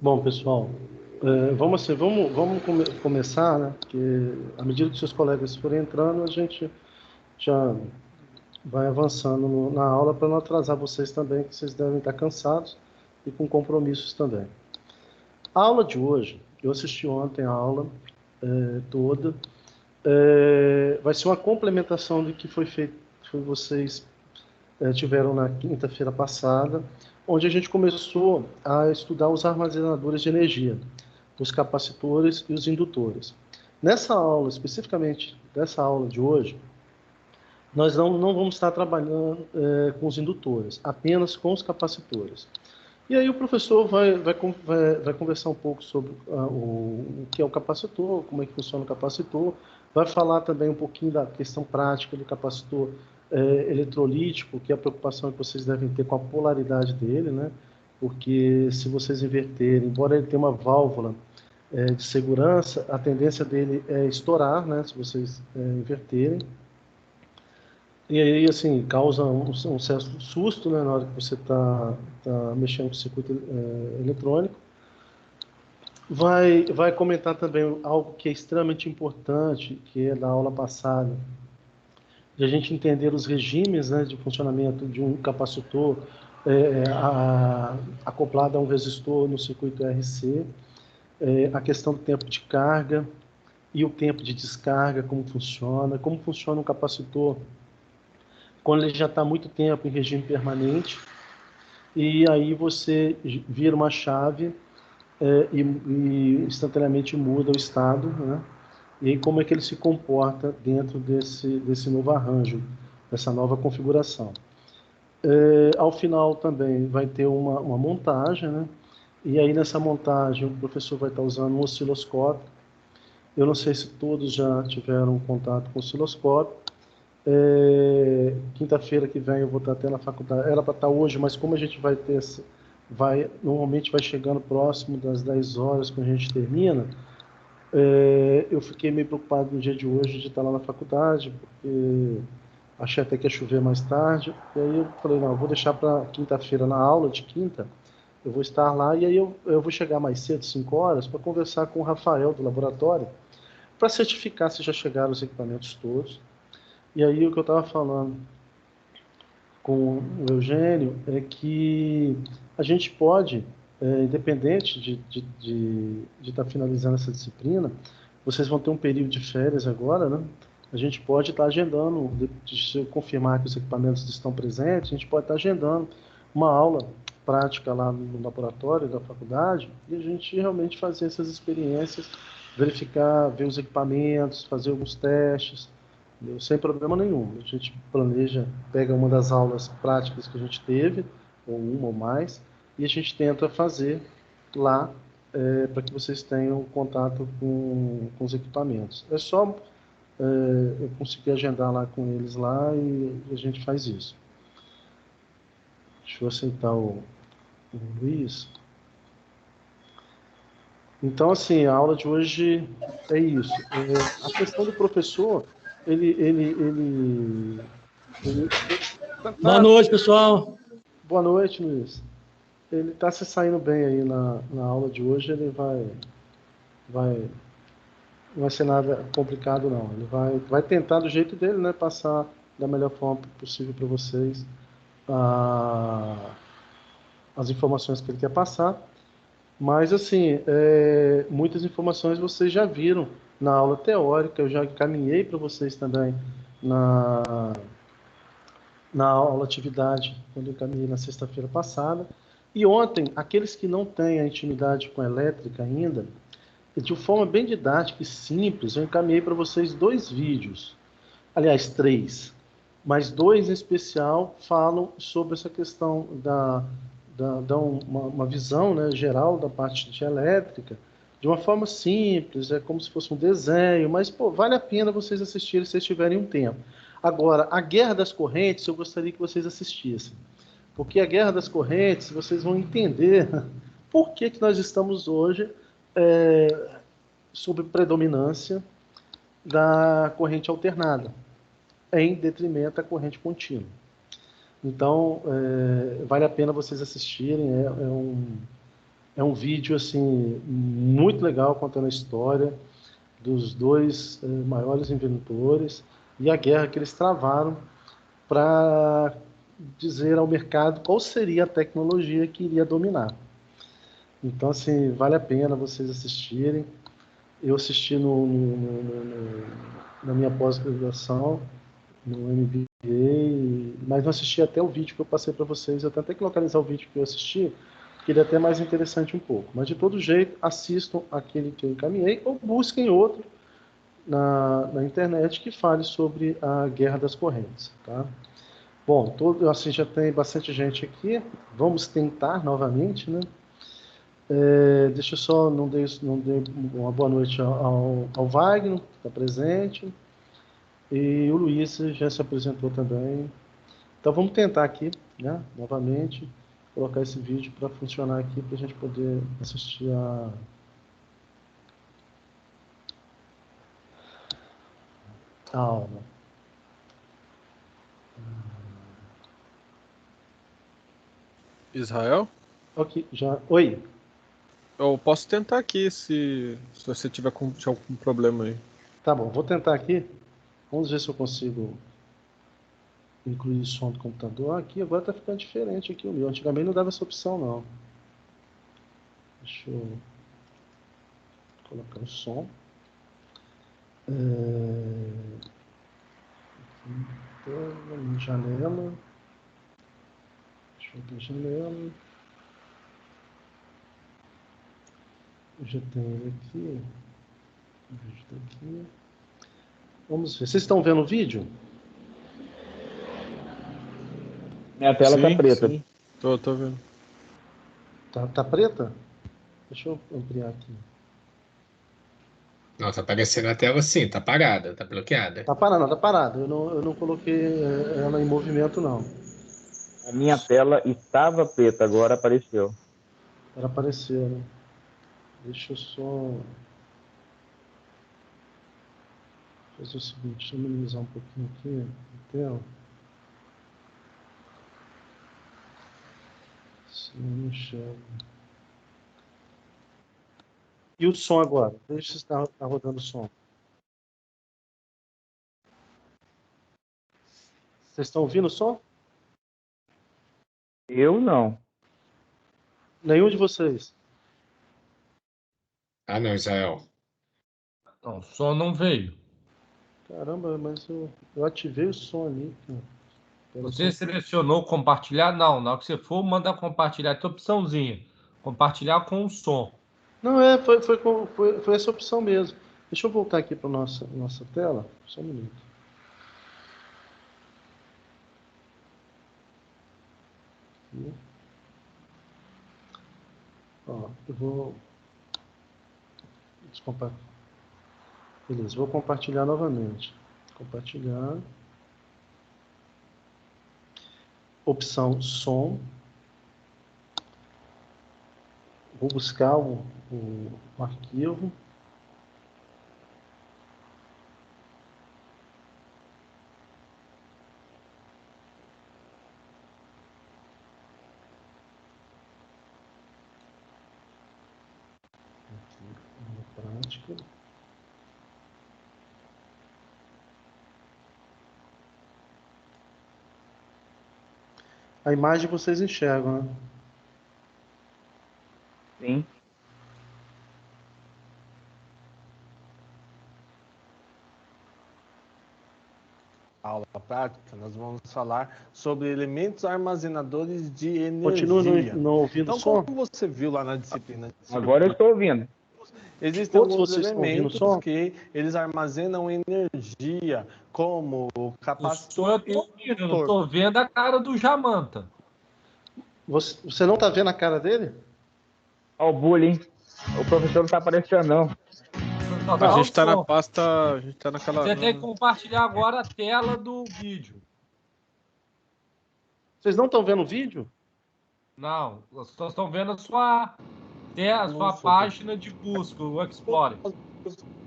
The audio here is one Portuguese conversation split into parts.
Bom, pessoal, vamos começar, né? Porque à medida que seus colegas forem entrando, a gente já vai avançando na aula para não atrasar vocês também, que vocês devem estar cansados e com compromissos também. A aula de hoje, eu assisti ontem a aula toda, vai ser uma complementação do que foi feito, que vocês tiveram na quinta-feira passada, onde a gente começou a estudar os armazenadores de energia, os capacitores e os indutores. Nessa aula, especificamente dessa aula de hoje, nós não vamos estar trabalhando com os indutores, apenas com os capacitores. E aí o professor vai conversar um pouco sobre o que é o capacitor, como é que funciona o capacitor, vai falar também um pouquinho da questão prática do capacitor eletrolítico, que é a preocupação que vocês devem ter com a polaridade dele, né? Porque se vocês inverterem, embora ele tenha uma válvula de segurança, a tendência dele é estourar, né? Se vocês inverterem. E aí, assim, causa um certo susto, né, na hora que você está mexendo com o circuito eletrônico. Vai comentar também algo que é extremamente importante, que é da aula passada, de a gente entender os regimes, né, de funcionamento de um capacitor acoplado a um resistor no circuito RC, a questão do tempo de carga e o tempo de descarga, como funciona um capacitor quando ele já está há muito tempo em regime permanente, e aí você vira uma chave e instantaneamente muda o estado, né? E aí como é que ele se comporta dentro desse novo arranjo, dessa nova configuração. Ao final também vai ter uma montagem, né? E aí nessa montagem o professor vai estar usando um osciloscópio. Eu não sei se todos já tiveram contato com o osciloscópio. Quinta-feira que vem eu vou estar até na faculdade, era para estar hoje, mas como a gente normalmente vai chegando próximo das 10 horas quando a gente termina, eu fiquei meio preocupado no dia de hoje de estar lá na faculdade, porque achei até que ia chover mais tarde, e aí eu falei, não, eu vou deixar para quinta-feira na aula de quinta, eu vou estar lá, e aí eu vou chegar mais cedo, 5 horas, para conversar com o Rafael do laboratório, para certificar se já chegaram os equipamentos todos. E aí o que eu estava falando com o Eugênio é que a gente pode, independente de estar finalizando essa disciplina, vocês vão ter um período de férias agora, né? A gente pode estar agendando, se eu confirmar que os equipamentos estão presentes, a gente pode estar agendando uma aula prática lá no laboratório da faculdade e a gente realmente fazer essas experiências, verificar, ver os equipamentos, fazer alguns testes, sem problema nenhum. A gente planeja, pega uma das aulas práticas que a gente teve, ou uma ou mais, e a gente tenta fazer lá para que vocês tenham contato com os equipamentos. É só eu conseguir agendar lá com eles lá e a gente faz isso. Deixa eu aceitar o Luiz. Então, assim, a aula de hoje é isso. A questão do professor, ele Boa noite, pessoal. Boa noite, Luiz. Ele está se saindo bem aí na aula de hoje, ele vai, não vai ser nada complicado, não. Ele vai tentar do jeito dele, né, passar da melhor forma possível para vocês as informações que ele quer passar. Mas, assim, muitas informações vocês já viram na aula teórica, eu já encaminhei para vocês também na aula atividade, quando eu encaminhei na sexta-feira passada. E ontem, aqueles que não têm a intimidade com a elétrica ainda, de forma bem didática e simples, eu encaminhei para vocês 2 vídeos. Aliás, 3. Mas 2 em especial falam sobre essa questão dão uma visão, né, geral da parte de elétrica, de uma forma simples, é como se fosse um desenho, mas pô, vale a pena vocês assistirem se vocês tiverem um tempo. Agora, a Guerra das Correntes, eu gostaria que vocês assistissem, porque a Guerra das Correntes, vocês vão entender por que nós estamos hoje sob predominância da corrente alternada, em detrimento da corrente contínua. Então, vale a pena vocês assistirem, É um vídeo assim muito legal contando a história dos dois maiores inventores e a guerra que eles travaram para dizer ao mercado qual seria a tecnologia que iria dominar. Então, assim, vale a pena vocês assistirem. Eu assisti na minha pós-graduação, no MBA, mas não assisti até o vídeo que eu passei para vocês. Eu tentei que localizar o vídeo que eu assisti, que ele é até mais interessante um pouco. Mas, de todo jeito, assistam aquele que eu encaminhei ou busquem outro na internet que fale sobre a Guerra das Correntes. Tá? Bom, assim, já tem bastante gente aqui. Vamos tentar novamente, né? Deixa eu só, não dei uma boa noite ao Wagner, que está presente, e o Luiz já se apresentou também. Então vamos tentar aqui, né, novamente, colocar esse vídeo para funcionar aqui, para a gente poder assistir a aula. Israel? Ok, já. Oi. Eu posso tentar aqui se você tiver algum problema aí. Tá bom, vou tentar aqui. Vamos ver se eu consigo incluir o som do computador. Aqui agora está ficando diferente aqui o meu. Antigamente não dava essa opção, não. Deixa eu colocar o som. Janela. Deixa eu ver janela. Eu já tenho ele aqui. O vídeo está aqui. Vamos ver. Vocês estão vendo o vídeo? Minha tela tá preta. Sim. Tô vendo. Tá preta? Deixa eu ampliar aqui. Não, tá aparecendo a tela sim, tá parada, tá bloqueada. Tá parado, não, tá parado. Eu não coloquei ela em movimento, não. A minha tela estava preta, agora apareceu. Ela apareceu, né? Deixa eu só fazer o seguinte, deixa eu minimizar um pouquinho aqui a tela. Se não enxergo. E o som agora? Deixa se está rodando o som. Vocês estão ouvindo o som? Eu não. Nenhum de vocês? Ah, não, Israel. Não, o som não veio. Caramba, mas eu ativei o som ali. Cara. Você selecionou compartilhar? Não, na hora que você for, manda compartilhar. Tem opçãozinha. Compartilhar com o som. Não, foi essa opção mesmo. Deixa eu voltar aqui para nossa tela. Só um minuto. Aqui. Ó, eu vou descompartilhar. Beleza, vou compartilhar novamente. Compartilhar. Opção som. Vou buscar o arquivo. Aqui, na prática. A imagem vocês enxergam, né? Sim. Aula prática, nós vamos falar sobre elementos armazenadores de energia. Continua não ouvindo então, o som? como você viu lá na disciplina, Agora eu estou ouvindo. existem Todos alguns vocês estão ouvindo o elementos som? que eles armazenam energia, como o capacitor Eu estou ouvindo, eu não estou vendo a cara do Jamanta. Você não está vendo a cara dele? Olha o bullying. O professor não está aparecendo, não. A gente tá na pasta. A gente tá naquela. Você tem que compartilhar agora a tela do vídeo. Vocês não estão vendo o vídeo? Não, vocês estão vendo a sua página de busca, o Explorer.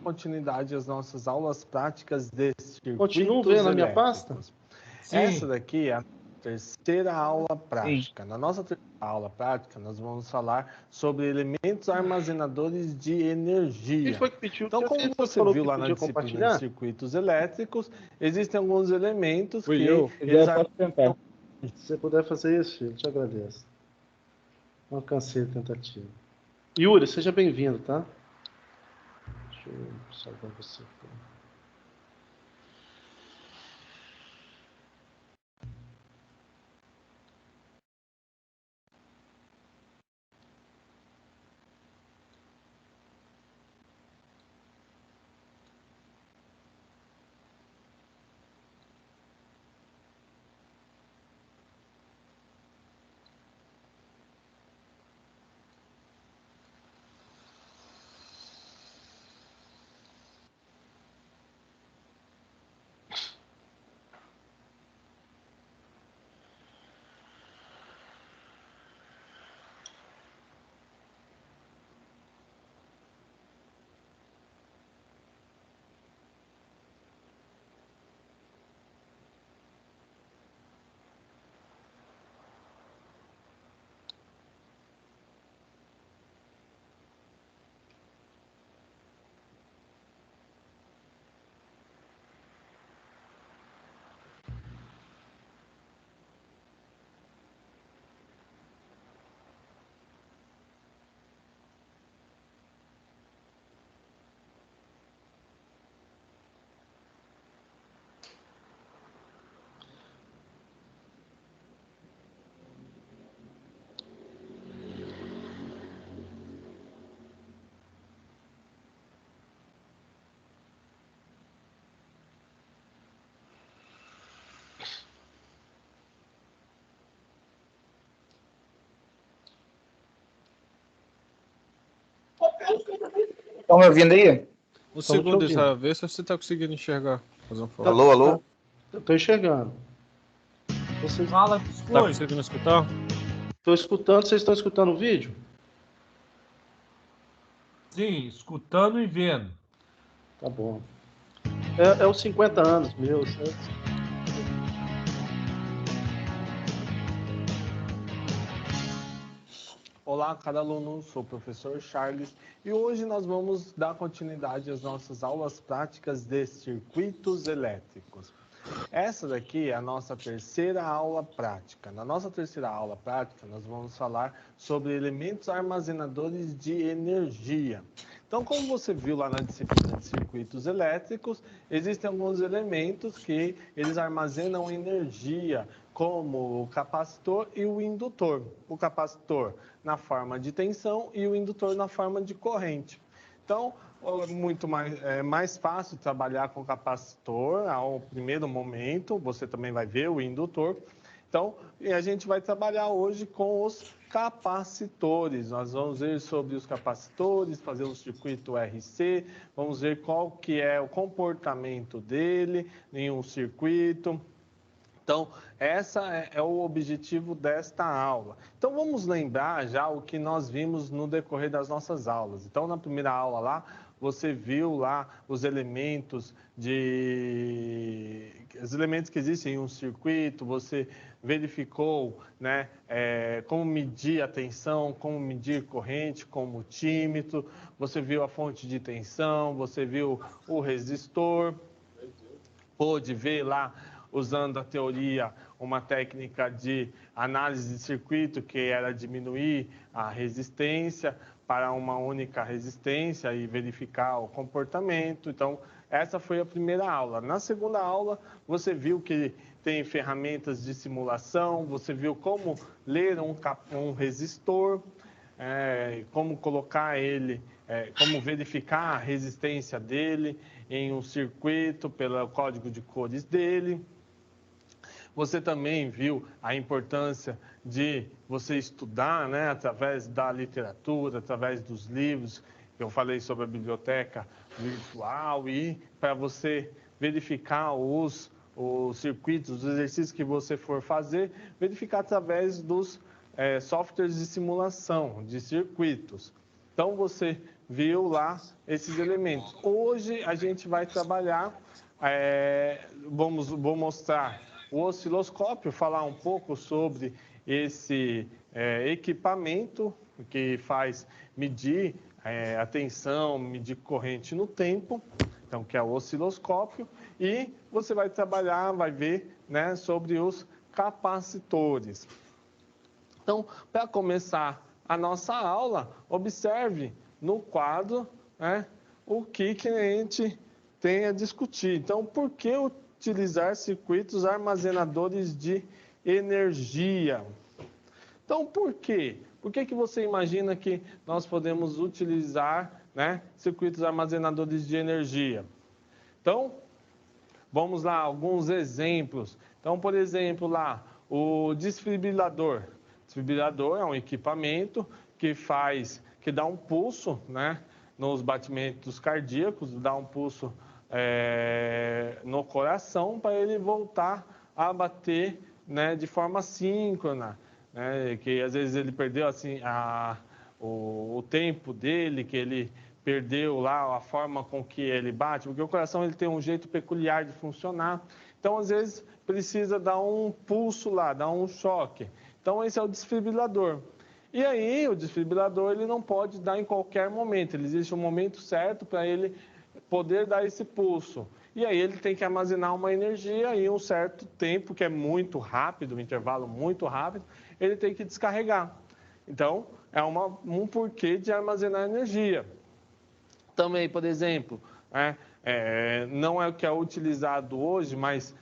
Continuidade às nossas aulas práticas de circuitos Continuam vendo a minha pasta? Essa daqui é a terceira aula prática. Na nossa terceira aula prática, nós vamos falar sobre elementos armazenadores de Quem energia. foi que pediu? Então, como Quem foi que você falou viu que lá na podia disciplina de compartilhar? circuitos elétricos, existem alguns elementos Fui que eu. Se quiser, eles eu posso tentar. Se você puder fazer isso, filho, eu te agradeço. Não cansei da tentativa. Yuri, seja bem-vindo, tá? Deixa eu salvar você aqui. Estão me ouvindo aí? Um te segundo, ouvindo. Israel, vê se você tá conseguindo enxergar. Fazer um favor. Alô, alô? Eu tô enxergando. Vocês Fala, Tá biscoito. conseguindo escutar? estão escutando? Vocês estão escutando o vídeo? Sim, escutando e vendo. Tá bom. É os 50 anos meus. Olá, cada aluno, sou o professor Charles e hoje nós vamos dar continuidade às nossas aulas práticas de circuitos elétricos. Essa daqui é a nossa terceira aula prática. Na nossa terceira aula prática, nós vamos falar sobre elementos armazenadores de energia. Então, como você viu lá na disciplina de circuitos elétricos, existem alguns elementos que eles armazenam energia, como o capacitor e o indutor. O capacitor na forma de tensão e o indutor na forma de corrente. Então, é mais fácil trabalhar com capacitor ao primeiro momento, você também vai ver o indutor. Então, a gente vai trabalhar hoje com os capacitores. Nós vamos ver sobre os capacitores, fazer o circuito RC, vamos ver qual que é o comportamento dele em um circuito. Então, esse é o objetivo desta aula. Então, vamos lembrar já o que nós vimos no decorrer das nossas aulas. Então, na primeira aula lá, você viu lá os elementos que existem em um circuito, você verificou, né, como medir a tensão, como medir corrente com o multímetro, você viu a fonte de tensão, você viu o resistor, pôde ver lá, usando a teoria, uma técnica de análise de circuito, que era diminuir a resistência para uma única resistência e verificar o comportamento. Então, essa foi a primeira aula. Na segunda aula, você viu que tem ferramentas de simulação, você viu como ler um resistor, como colocar ele, como verificar a resistência dele em um circuito pelo código de cores dele. Você também viu a importância de você estudar, né, através da literatura, através dos livros. Eu falei sobre a biblioteca virtual e para você verificar os circuitos, os exercícios que você for fazer, verificar através dos softwares de simulação de circuitos. Então, você viu lá esses elementos. Hoje, a gente vai trabalhar, vou mostrar o osciloscópio, falar um pouco sobre esse equipamento que faz medir a tensão, medir corrente no tempo, então, que é o osciloscópio, e você vai trabalhar, vai ver, né, sobre os capacitores. Então, para começar a nossa aula, observe no quadro, né, o que a gente tem a discutir. Então, por que utilizar circuitos armazenadores de energia? Então, por quê? Por que você imagina que nós podemos utilizar, né, circuitos armazenadores de energia? Então, vamos lá, alguns exemplos. Então, por exemplo, lá, o desfibrilador. O desfibrilador é um equipamento que dá um pulso, né, nos batimentos cardíacos, dá um pulso no coração para ele voltar a bater, né, de forma síncrona. Que às vezes ele perdeu assim, o tempo dele, que ele perdeu lá a forma com que ele bate, porque o coração ele tem um jeito peculiar de funcionar. Então, às vezes, precisa dar um pulso lá, dar um choque. Então, esse é o desfibrilador. E aí, o desfibrilador ele não pode dar em qualquer momento. Existe um momento certo para ele poder dar esse pulso. E aí ele tem que armazenar uma energia em um certo tempo, que é muito rápido, um intervalo muito rápido, ele tem que descarregar. Então, é um porquê de armazenar energia. Também, por exemplo, não é o que é utilizado hoje, mas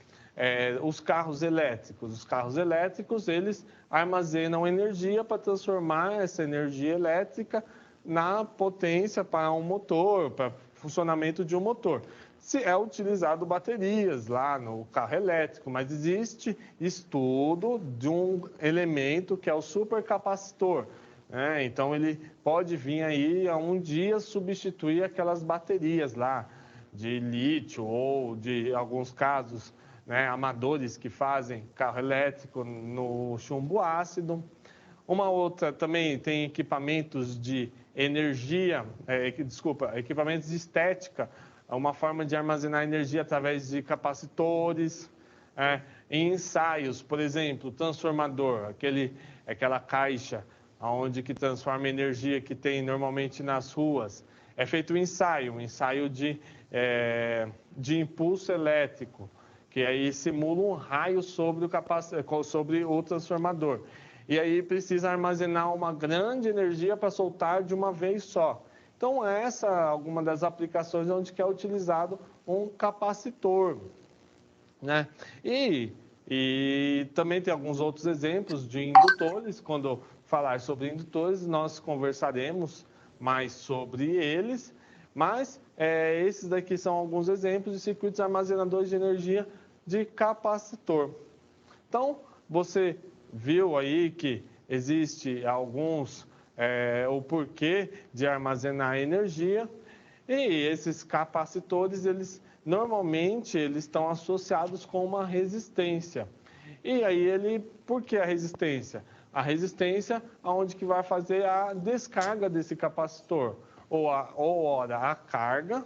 os carros elétricos. Os carros elétricos, eles armazenam energia para transformar essa energia elétrica na potência para um motor, para funcionamento de um motor. Se é utilizado baterias lá no carro elétrico, mas existe estudo de um elemento que é o supercapacitor. Então, ele pode vir aí a um dia substituir aquelas baterias lá de lítio ou de alguns casos, né, amadores que fazem carro elétrico no chumbo ácido. Uma outra também tem equipamentos de energia, equipamentos de estética, uma forma de armazenar energia através de capacitores. Em ensaios, por exemplo, transformador, aquela caixa onde que transforma a energia que tem normalmente nas ruas. É feito um ensaio de impulso elétrico, que aí simula um raio sobre o transformador. E aí precisa armazenar uma grande energia para soltar de uma vez só. Então, essa é alguma das aplicações onde que é utilizado um capacitor. Né? E também tem alguns outros exemplos de indutores. Quando falar sobre indutores, nós conversaremos mais sobre eles. Mas esses daqui são alguns exemplos de circuitos armazenadores de energia de capacitor. Então, você viu aí que existe alguns... o porquê de armazenar energia, e esses capacitores, normalmente eles estão associados com uma resistência. E aí por que a resistência? A resistência aonde que vai fazer a descarga desse capacitor, ou ora a carga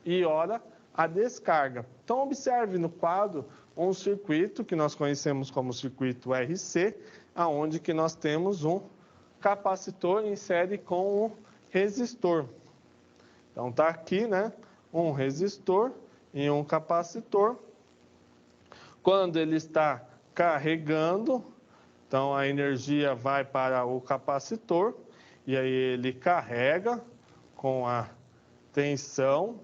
e ora a descarga. Então observe no quadro um circuito que nós conhecemos como circuito RC, aonde que nós temos um capacitor em série com um resistor. Então, está aqui, né, um resistor e um capacitor. Quando ele está carregando, então a energia vai para o capacitor e aí ele carrega com a tensão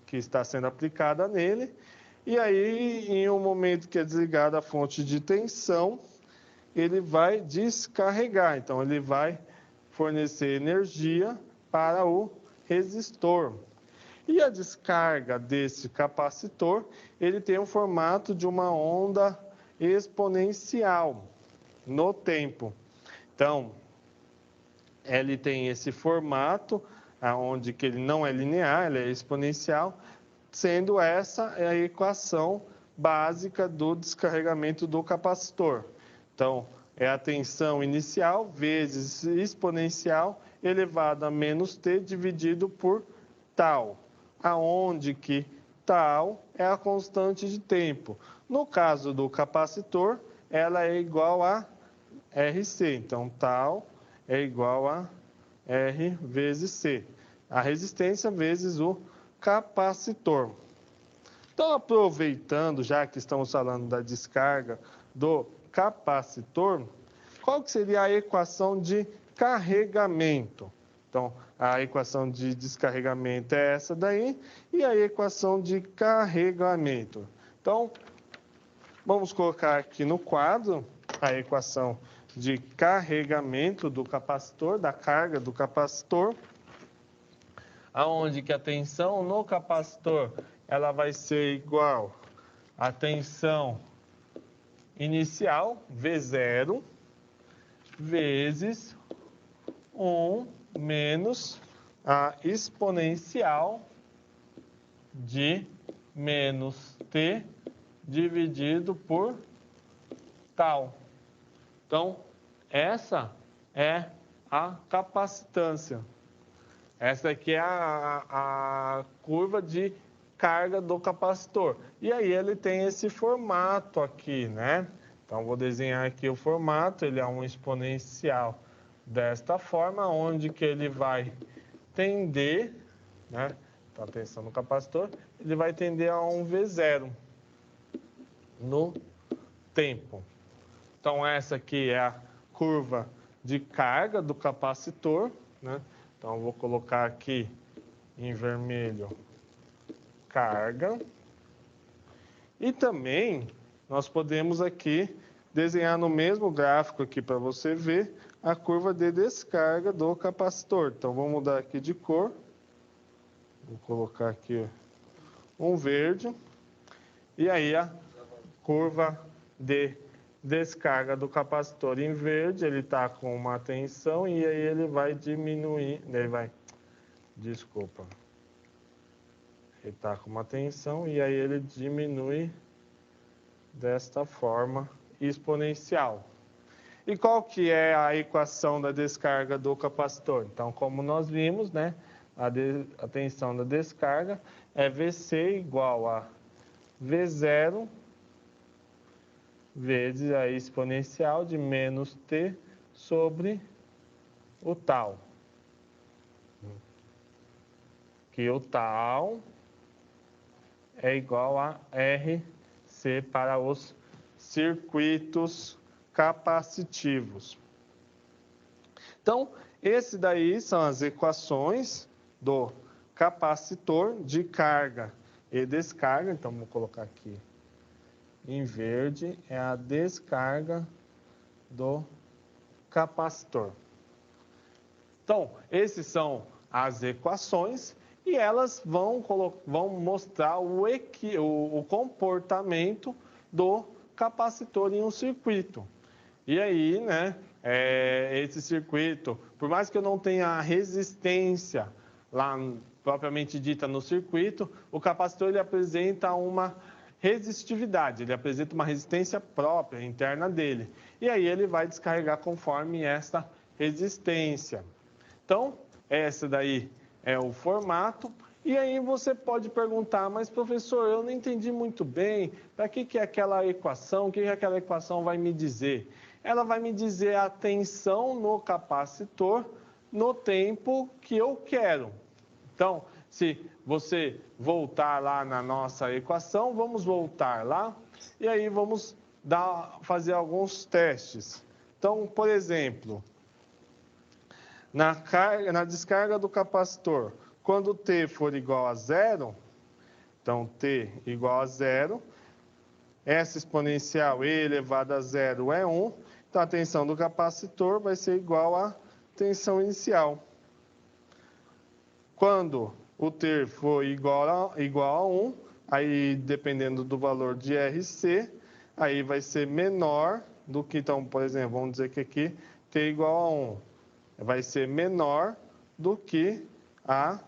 que está sendo aplicada nele. E aí, em um momento que é desligada a fonte de tensão, ele vai descarregar, então ele vai fornecer energia para o resistor. E a descarga desse capacitor, ele tem o formato de uma onda exponencial no tempo. Então, ele tem esse formato, onde que ele não é linear, ele é exponencial, sendo essa a equação básica do descarregamento do capacitor. Então, é a tensão inicial vezes exponencial elevado a menos t dividido por tal, aonde que tal é a constante de tempo. No caso do capacitor, ela é igual a RC. Então, tal é igual a R vezes C. A resistência vezes o capacitor. Então, aproveitando, já que estamos falando da descarga do capacitor, qual que seria a equação de carregamento? Então, a equação de descarregamento é essa daí, e a equação de carregamento. Então, vamos colocar aqui no quadro a equação de carregamento do capacitor, da carga do capacitor, aonde que a tensão no capacitor ela vai ser igual à tensão inicial, V0, vezes 1 menos a exponencial de menos T dividido por tal. Então, essa é a capacitância. Essa aqui é a curva de carga do capacitor. E aí ele tem esse formato aqui, né? Então, vou desenhar aqui o formato. Ele é um exponencial desta forma, onde que ele vai tender, né? Então, atenção no capacitor. Ele vai tender a um V0 no tempo. Então, essa aqui é a curva de carga do capacitor, né? Então, vou colocar aqui em vermelho carga. E também nós podemos aqui desenhar no mesmo gráfico aqui para você ver a curva de descarga do capacitor. Então, vou mudar aqui de cor. Vou colocar aqui um verde. E aí a curva de descarga do capacitor em verde, ele está com uma tensão e aí ele vai diminuir, desculpa. Ele está com uma tensão e aí ele diminui desta forma exponencial. E qual que é a equação da descarga do capacitor? Então, como nós vimos, né, a tensão da descarga é VC igual a V0 vezes a exponencial de menos T sobre o tal. Que o tal é igual a RC para os circuitos capacitivos. Então, esse daí são as equações do capacitor de carga e descarga. Então, vou colocar aqui em verde, é a descarga do capacitor. Então, esses são as equações e elas vão mostrar o comportamento do capacitor em um circuito. E aí, né, esse circuito, por mais que eu não tenha a resistência lá propriamente dita no circuito, o capacitor ele apresenta uma resistividade, ele apresenta uma resistência própria, interna dele. E aí ele vai descarregar conforme essa resistência. Então, essa daí é o formato. E aí você pode perguntar, mas professor, eu não entendi muito bem, para que é aquela equação, o que aquela equação vai me dizer? Ela vai me dizer a tensão no capacitor no tempo que eu quero. Então, se você voltar lá na nossa equação, vamos voltar lá e aí vamos fazer alguns testes. Então, por exemplo, na descarga do capacitor, quando T for igual a zero, então T igual a zero, essa exponencial E elevado a zero é 1, então a tensão do capacitor vai ser igual à tensão inicial. Quando o T for igual a 1, aí dependendo do valor de RC, aí vai ser menor do que, então, por exemplo, vamos dizer que aqui T igual a 1. Vai ser menor do que a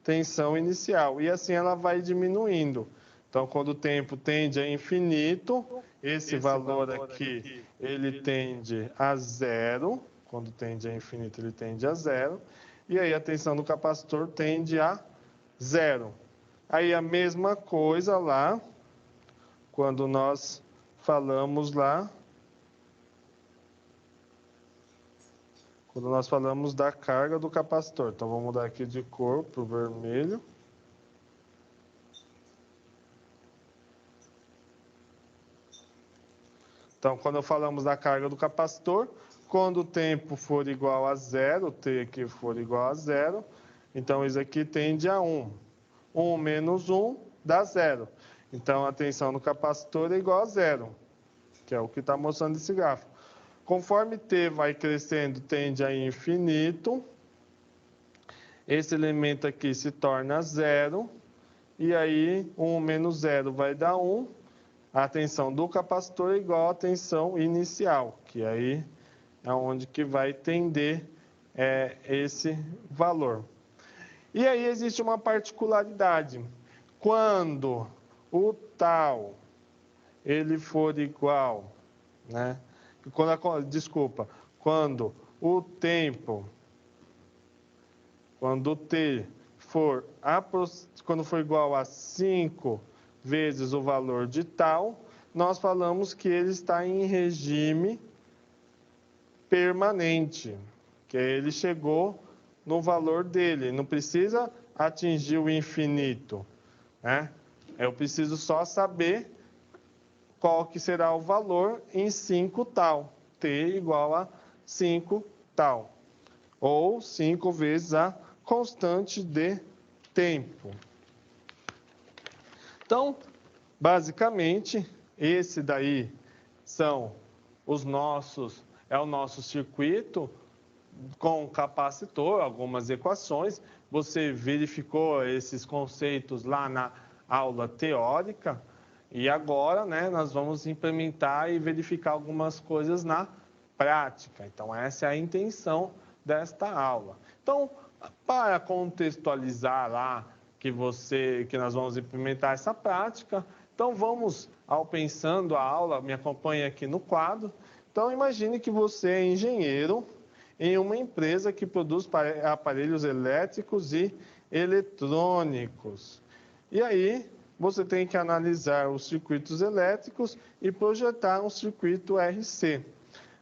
tensão inicial. E assim ela vai diminuindo. Então, quando o tempo tende a infinito, esse valor aqui, ele tende a zero. Quando tende a infinito, ele tende a zero. E aí a tensão do capacitor tende a zero. Aí a mesma coisa lá, quando nós falamos lá, quando nós falamos da carga do capacitor. Então, vou mudar aqui de cor para o vermelho. Então, quando falamos da carga do capacitor, quando o tempo for igual a zero, o T aqui for igual a zero, então isso aqui tende a 1. 1 menos 1 dá zero. Então, a tensão no capacitor é igual a zero, que é o que está mostrando esse gráfico. Conforme T vai crescendo, tende a infinito. Esse elemento aqui se torna zero. E aí, 1 menos 0 vai dar 1. A tensão do capacitor é igual à tensão inicial, que aí é onde que vai tender esse valor. E aí existe uma particularidade. Quando o tal ele for igual, né? Quando o tempo, quando o T for igual a 5 vezes o valor de tal, nós falamos que ele está em regime permanente, que ele chegou no valor dele, não precisa atingir o infinito, né? Eu preciso só saber qual que será o valor em 5 tal, T igual a 5 tal, ou 5 vezes a constante de tempo. Então, basicamente, esse daí é o nosso circuito com capacitor, algumas equações. Você verificou esses conceitos lá na aula teórica e agora, né, nós vamos implementar e verificar algumas coisas na prática. Então, essa é a intenção desta aula. Então, para contextualizar lá que nós vamos implementar essa prática, então vamos ao pensando a aula, me acompanhe aqui no quadro. Então, imagine que você é engenheiro em uma empresa que produz aparelhos elétricos e eletrônicos. E aí, você tem que analisar os circuitos elétricos e projetar um circuito RC,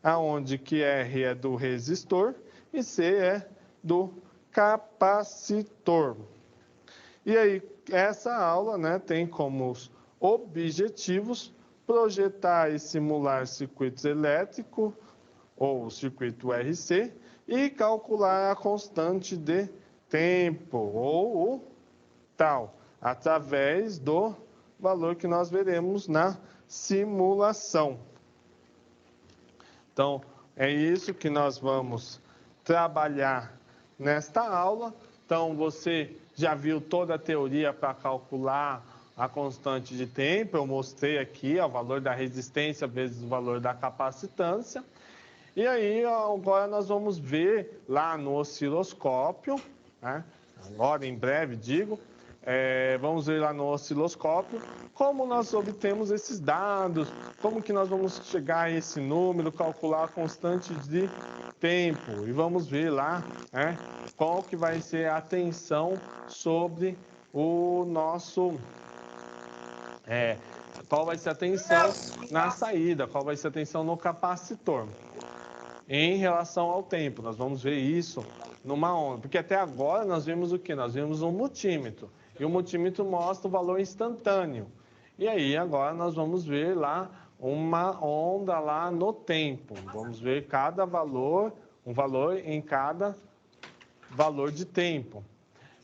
aonde que R é do resistor e C é do capacitor. E aí, essa aula, né, tem como objetivos projetar e simular circuitos elétricos, ou circuito RC, e calcular a constante de tempo, ou o tal, através do valor que nós veremos na simulação. Então, é isso que nós vamos trabalhar nesta aula. Então, você já viu toda a teoria para calcular a constante de tempo. Eu mostrei aqui o valor da resistência vezes o valor da capacitância. E aí, agora nós vamos ver lá no osciloscópio, né? Agora, em breve, vamos ver lá no osciloscópio como nós obtemos esses dados, como que nós vamos chegar a esse número, calcular a constante de tempo. E vamos ver lá, né, qual que vai ser a tensão sobre o nosso... qual vai ser a tensão na saída, qual vai ser a tensão no capacitor. Em relação ao tempo, nós vamos ver isso numa onda. Porque até agora nós vimos o quê? Nós vimos um multímetro. E o multímetro mostra o valor instantâneo. E aí agora nós vamos ver lá uma onda lá no tempo. Vamos ver cada valor, um valor em cada valor de tempo.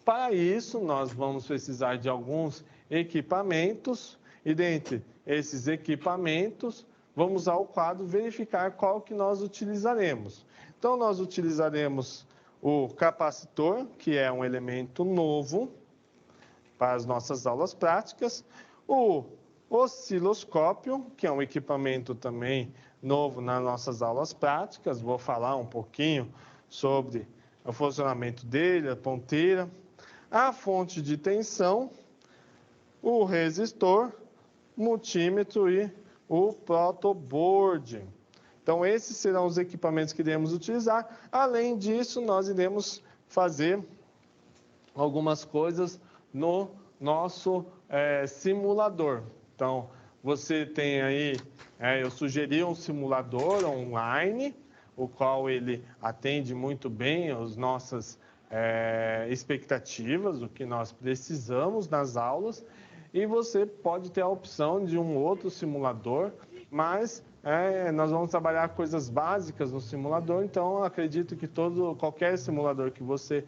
Para isso, nós vamos precisar de alguns equipamentos. E dentre esses equipamentos, vamos ao quadro verificar qual que nós utilizaremos. Então, nós utilizaremos o capacitor, que é um elemento novo para as nossas aulas práticas, o osciloscópio, que é um equipamento também novo nas nossas aulas práticas. Vou falar um pouquinho sobre o funcionamento dele, a ponteira, a fonte de tensão, o resistor, multímetro e o protoboard. Então, esses serão os equipamentos que iremos utilizar. Além disso, nós iremos fazer algumas coisas no nosso simulador. Então, você tem aí, eu sugeri um simulador online, o qual ele atende muito bem as nossas expectativas, o que nós precisamos nas aulas, e você pode ter a opção de um outro simulador, mas nós vamos trabalhar coisas básicas no simulador, então acredito que qualquer simulador que você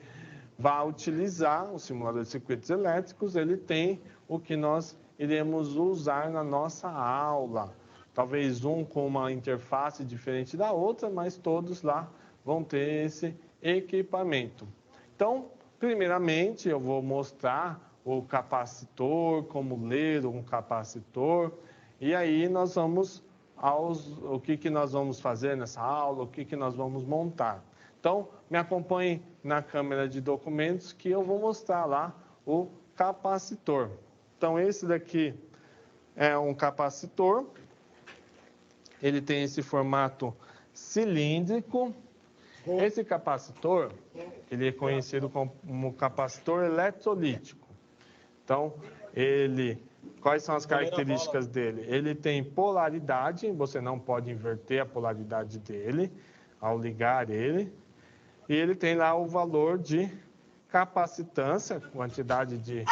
vá utilizar, o simulador de circuitos elétricos, ele tem o que nós iremos usar na nossa aula. Talvez um com uma interface diferente da outra, mas todos lá vão ter esse equipamento. Então, primeiramente, eu vou mostrar o capacitor, como ler um capacitor, e aí nós vamos o que nós vamos fazer nessa aula, o que nós vamos montar. Então, me acompanhe na câmera de documentos que eu vou mostrar lá o capacitor. Então, esse daqui é um capacitor. Ele tem esse formato cilíndrico. Esse capacitor, ele é conhecido como capacitor eletrolítico. Então, quais são as características dele? Ele tem polaridade, você não pode inverter a polaridade dele ao ligar ele. E ele tem lá o valor de capacitância, quantidade de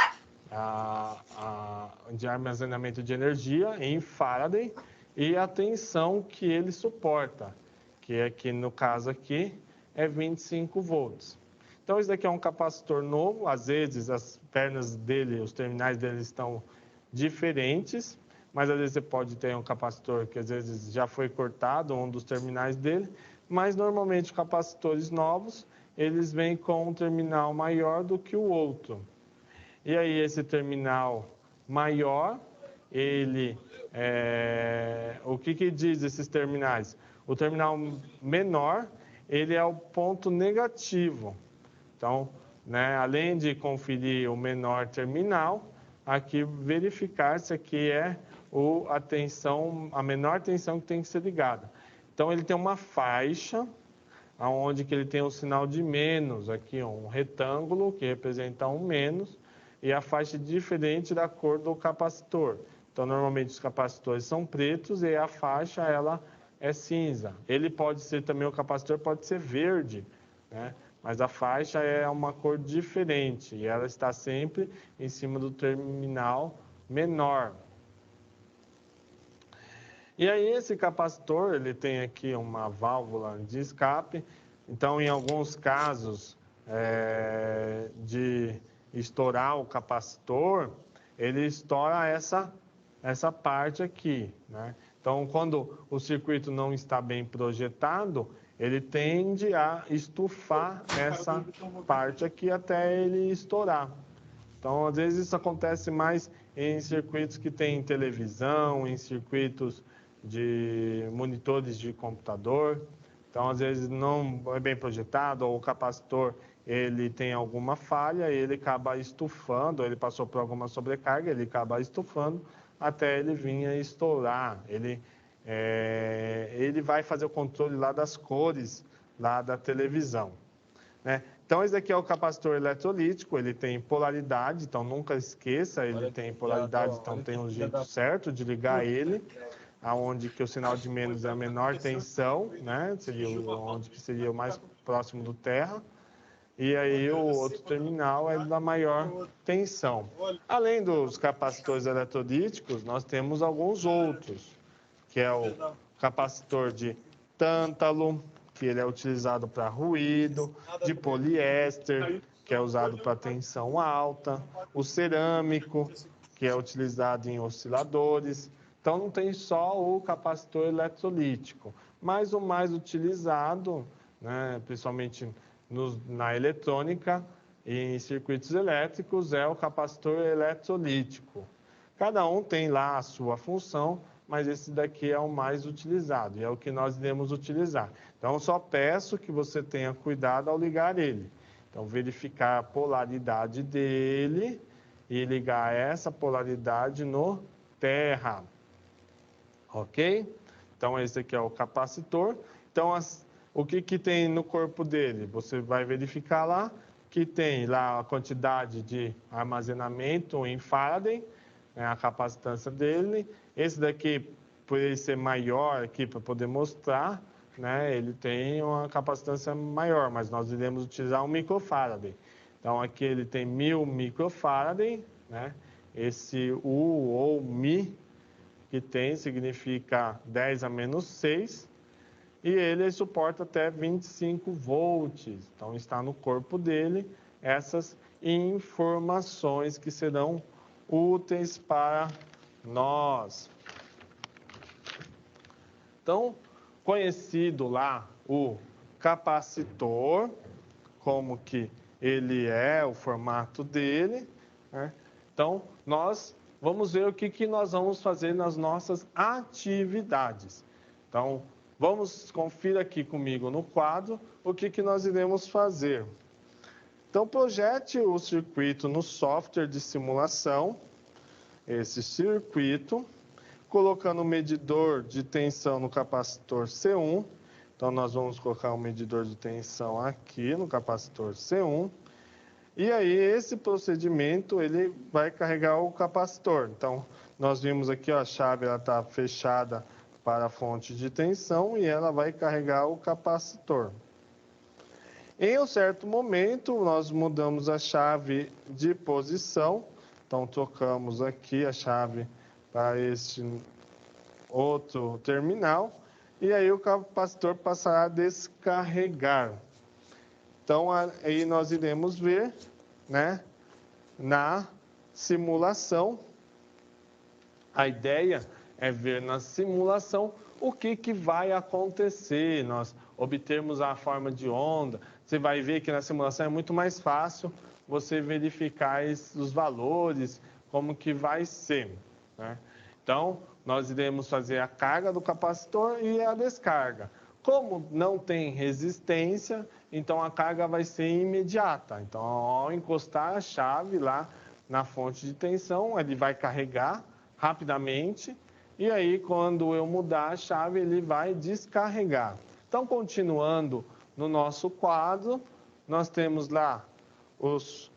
armazenamento de energia em Faraday e a tensão que ele suporta, que aqui no caso aqui é 25 volts. Então, esse daqui é um capacitor novo, às vezes as pernas dele, os terminais dele estão diferentes, mas às vezes você pode ter um capacitor que às vezes já foi cortado, um dos terminais dele, mas normalmente capacitores novos, eles vêm com um terminal maior do que o outro. E aí esse terminal maior, o que diz esses terminais? O terminal menor, ele é o ponto negativo. Então, além de conferir o menor terminal, aqui verificar se aqui é a menor tensão que tem que ser ligada. Então, ele tem uma faixa, onde que ele tem um sinal de menos, aqui um retângulo que representa um menos, e a faixa diferente da cor do capacitor. Então, normalmente os capacitores são pretos e a faixa ela é cinza. Ele pode ser também, o capacitor pode ser verde, né? Mas a faixa é uma cor diferente e ela está sempre em cima do terminal menor. E aí esse capacitor, ele tem aqui uma válvula de escape. Então, em alguns casos de estourar o capacitor, ele estoura essa parte aqui, né? Então, quando o circuito não está bem projetado, ele tende a estufar essa parte aqui até ele estourar. Então, às vezes isso acontece mais em circuitos que tem televisão, em circuitos de monitores de computador. Então, às vezes não é bem projetado, ou o capacitor ele tem alguma falha, ele acaba estufando, ele passou por alguma sobrecarga, ele acaba estufando até ele vir a estourar. Ele vai fazer o controle lá das cores lá da televisão, né? Então, esse aqui é o capacitor eletrolítico, ele tem polaridade, então nunca esqueça, ele tem polaridade, então tem um jeito certo de ligar ele, aonde que o sinal de menos é a menor tensão, né? Onde que seria o mais próximo do terra, e aí o outro terminal é da maior tensão. Além dos capacitores eletrolíticos, nós temos alguns outros, que é o capacitor de tântalo, que ele é utilizado para ruído, de poliéster, que é usado para tensão alta, o cerâmico, que é utilizado em osciladores. Então, não tem só o capacitor eletrolítico, mas o mais utilizado, né, principalmente na eletrônica e em circuitos elétricos, é o capacitor eletrolítico. Cada um tem lá a sua função, mas esse daqui é o mais utilizado e é o que nós iremos utilizar. Então, só peço que você tenha cuidado ao ligar ele. Então, verificar a polaridade dele e ligar essa polaridade no terra. Ok? Então, esse aqui é o capacitor. Então, o que tem no corpo dele? Você vai verificar lá, que tem lá a quantidade de armazenamento em Faraday, né, a capacitância dele. Esse daqui, por ele ser maior aqui para poder mostrar, né, ele tem uma capacitância maior, mas nós iremos utilizar um microfaraday. Então aqui ele tem 1000 microfaraday, né? Esse U ou Mi que tem significa 10 a menos 6, e ele suporta até 25 volts. Então está no corpo dele essas informações que serão úteis para nós. Então, conhecido lá o capacitor, como que ele é, o formato dele, né? Então, nós vamos ver o que nós vamos fazer nas nossas atividades. Então, confira aqui comigo no quadro o que nós iremos fazer. Então, projete o circuito no software de simulação, esse circuito, colocando o medidor de tensão no capacitor C1. Então, nós vamos colocar o medidor de tensão aqui no capacitor C1. E aí, esse procedimento, ele vai carregar o capacitor. Então, nós vimos aqui, ó, a chave está fechada para a fonte de tensão e ela vai carregar o capacitor. Em um certo momento, nós mudamos a chave de posição. Então, trocamos aqui a chave para este outro terminal. E aí, o capacitor passará a descarregar. Então, aí nós iremos ver, né, na simulação. A ideia é ver na simulação o que vai acontecer. Nós obtermos a forma de onda. Você vai ver que na simulação é muito mais fácil você verificar os valores, como que vai ser, né? Então, nós iremos fazer a carga do capacitor e a descarga. Como não tem resistência, então a carga vai ser imediata. Então, ao encostar a chave lá na fonte de tensão, ele vai carregar rapidamente. E aí, quando eu mudar a chave, ele vai descarregar. Então, continuando no nosso quadro, nós temos lá os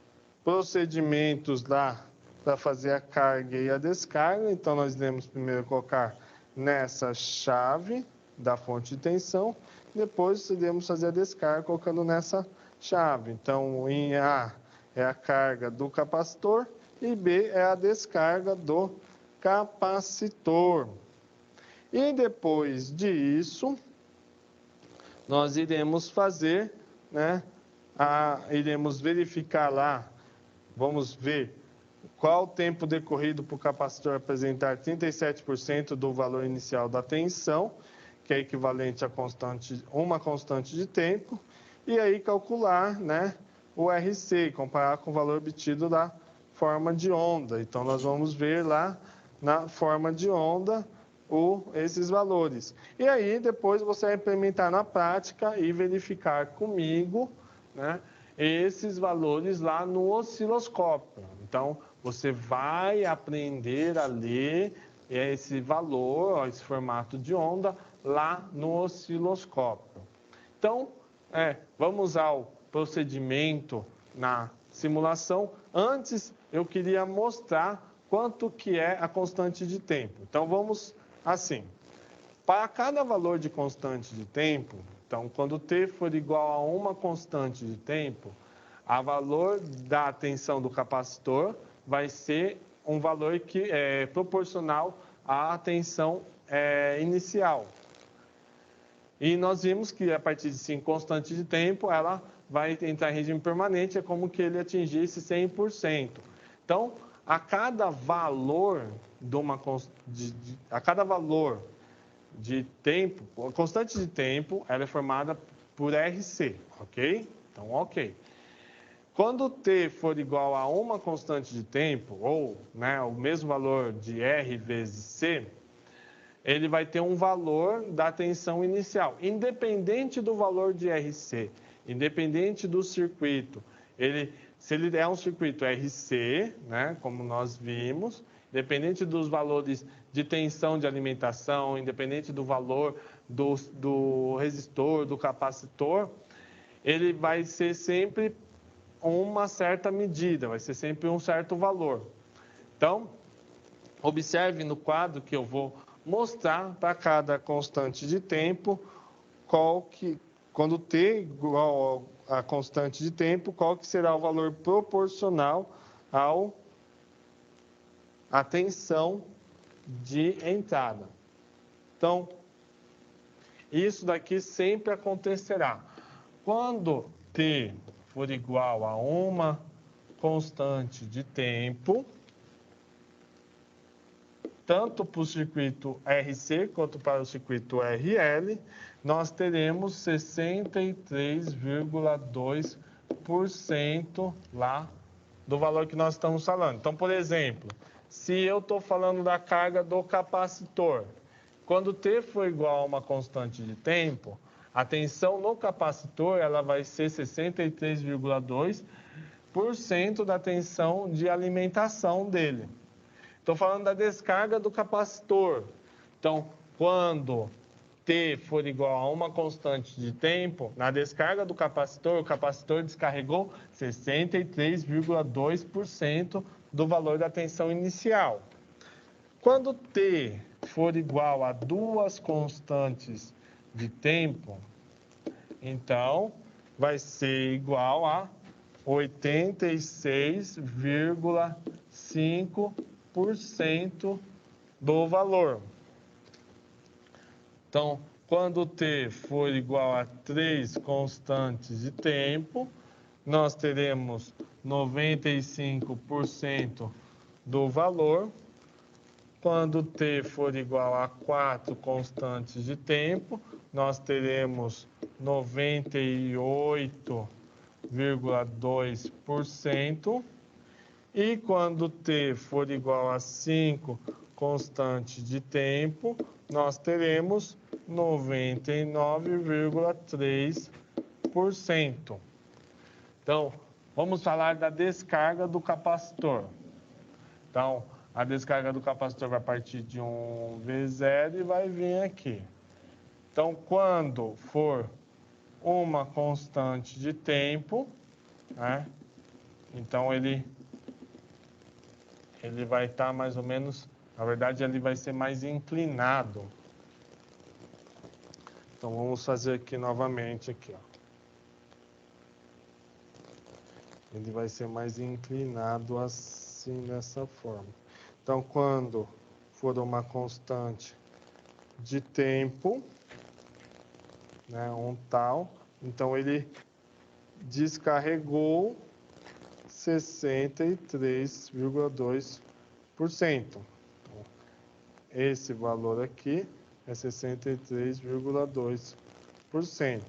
procedimentos lá para fazer a carga e a descarga. Então, nós iremos primeiro colocar nessa chave da fonte de tensão, depois iremos fazer a descarga colocando nessa chave. Então, em A é a carga do capacitor e B é a descarga do capacitor. E depois disso, nós iremos fazer, né, iremos verificar lá, vamos ver qual o tempo decorrido para o capacitor apresentar 37% do valor inicial da tensão, que é equivalente a uma constante de tempo, e aí calcular, né, o RC, comparar com o valor obtido da forma de onda. Então, nós vamos ver lá na forma de onda esses valores. E aí, depois você vai implementar na prática e verificar comigo, né, esses valores lá no osciloscópio. Então, você vai aprender a ler esse valor, esse formato de onda, lá no osciloscópio. Então, vamos ao procedimento na simulação. Antes, eu queria mostrar quanto que é a constante de tempo. Então, vamos assim. Para cada valor de constante de tempo, então, quando t for igual a uma constante de tempo, a valor da tensão do capacitor vai ser um valor que é proporcional à tensão inicial. E nós vimos que a partir de 5 constantes de tempo, ela vai entrar em regime permanente, é como que ele atingisse 100%. Então, a cada valor de tempo, a constante de tempo, ela é formada por RC, ok? Então, ok. Quando t for igual a uma constante de tempo, ou, né, o mesmo valor de R vezes C, ele vai ter um valor da tensão inicial, independente do valor de RC, independente do circuito. Se ele é um circuito RC, né, como nós vimos, independente dos valores de tensão de alimentação, independente do valor do resistor, do capacitor, ele vai ser sempre uma certa medida, vai ser sempre um certo valor. Então, observe no quadro que eu vou mostrar para cada constante de tempo, quando t igual a constante de tempo, qual que será o valor proporcional à tensão de entrada. Então, isso daqui sempre acontecerá. Quando t for igual a uma constante de tempo, tanto para o circuito RC quanto para o circuito RL, nós teremos 63,2% lá do valor que nós estamos falando. Então, por exemplo, se eu estou falando da carga do capacitor, quando T for igual a uma constante de tempo, a tensão no capacitor ela vai ser 63,2% da tensão de alimentação dele. Estou falando da descarga do capacitor. Então, quando T for igual a uma constante de tempo, na descarga do capacitor, o capacitor descarregou 63,2% do valor da tensão inicial. Quando T for igual a duas constantes de tempo, então vai ser igual a 86,5% do valor. Então, quando T for igual a 3 constantes de tempo, nós teremos 95% do valor. Quando T for igual a 4 constantes de tempo, nós teremos 98,2%. E quando T for igual a 5 constantes de tempo, nós teremos 99,3%. Então, vamos falar da descarga do capacitor. Então, a descarga do capacitor vai partir de um V0 e vai vir aqui. Então, quando for uma constante de tempo, né, então ele vai estar mais ou menos, na verdade, ele vai ser mais inclinado. Então, vamos fazer aqui novamente, aqui, ó. Ele vai ser mais inclinado assim, dessa forma. Então, quando for uma constante de tempo, né, um tal, então ele descarregou 63,2%. Então, esse valor aqui é 63,2%.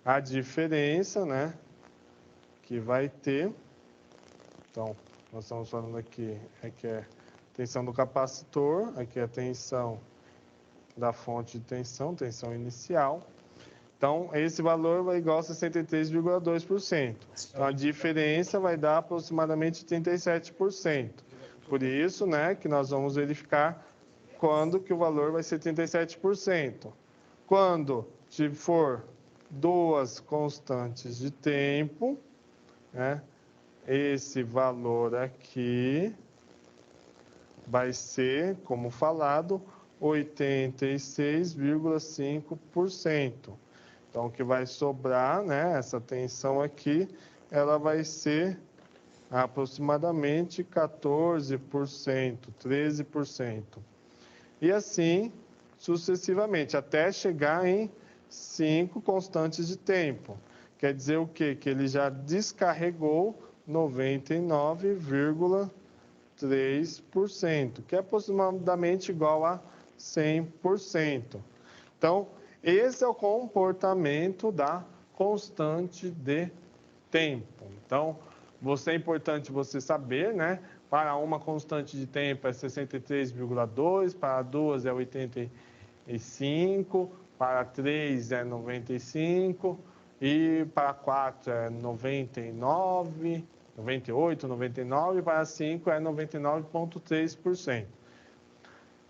A diferença, né, que vai ter, então, nós estamos falando aqui, que é a tensão do capacitor, aqui é a tensão da fonte de tensão, tensão inicial. Então, esse valor vai igual a 63,2%. Então, a diferença vai dar aproximadamente 37%. Por isso, né, que nós vamos verificar quando que o valor vai ser 37%. Quando for duas constantes de tempo, né, esse valor aqui vai ser, como falado, 86,5%. Então, o que vai sobrar, né, essa tensão aqui, ela vai ser aproximadamente 14%, 13%. E assim, sucessivamente, até chegar em 5 constantes de tempo. Quer dizer o quê? Que ele já descarregou 99,3%, que é aproximadamente igual a 100%. Então, esse é o comportamento da constante de tempo. Então, é importante você saber, né? Para uma constante de tempo é 63,2, para duas é 85, para 3 é 95 e para 4 é 99, 98, 99 e para 5 é 99,3%.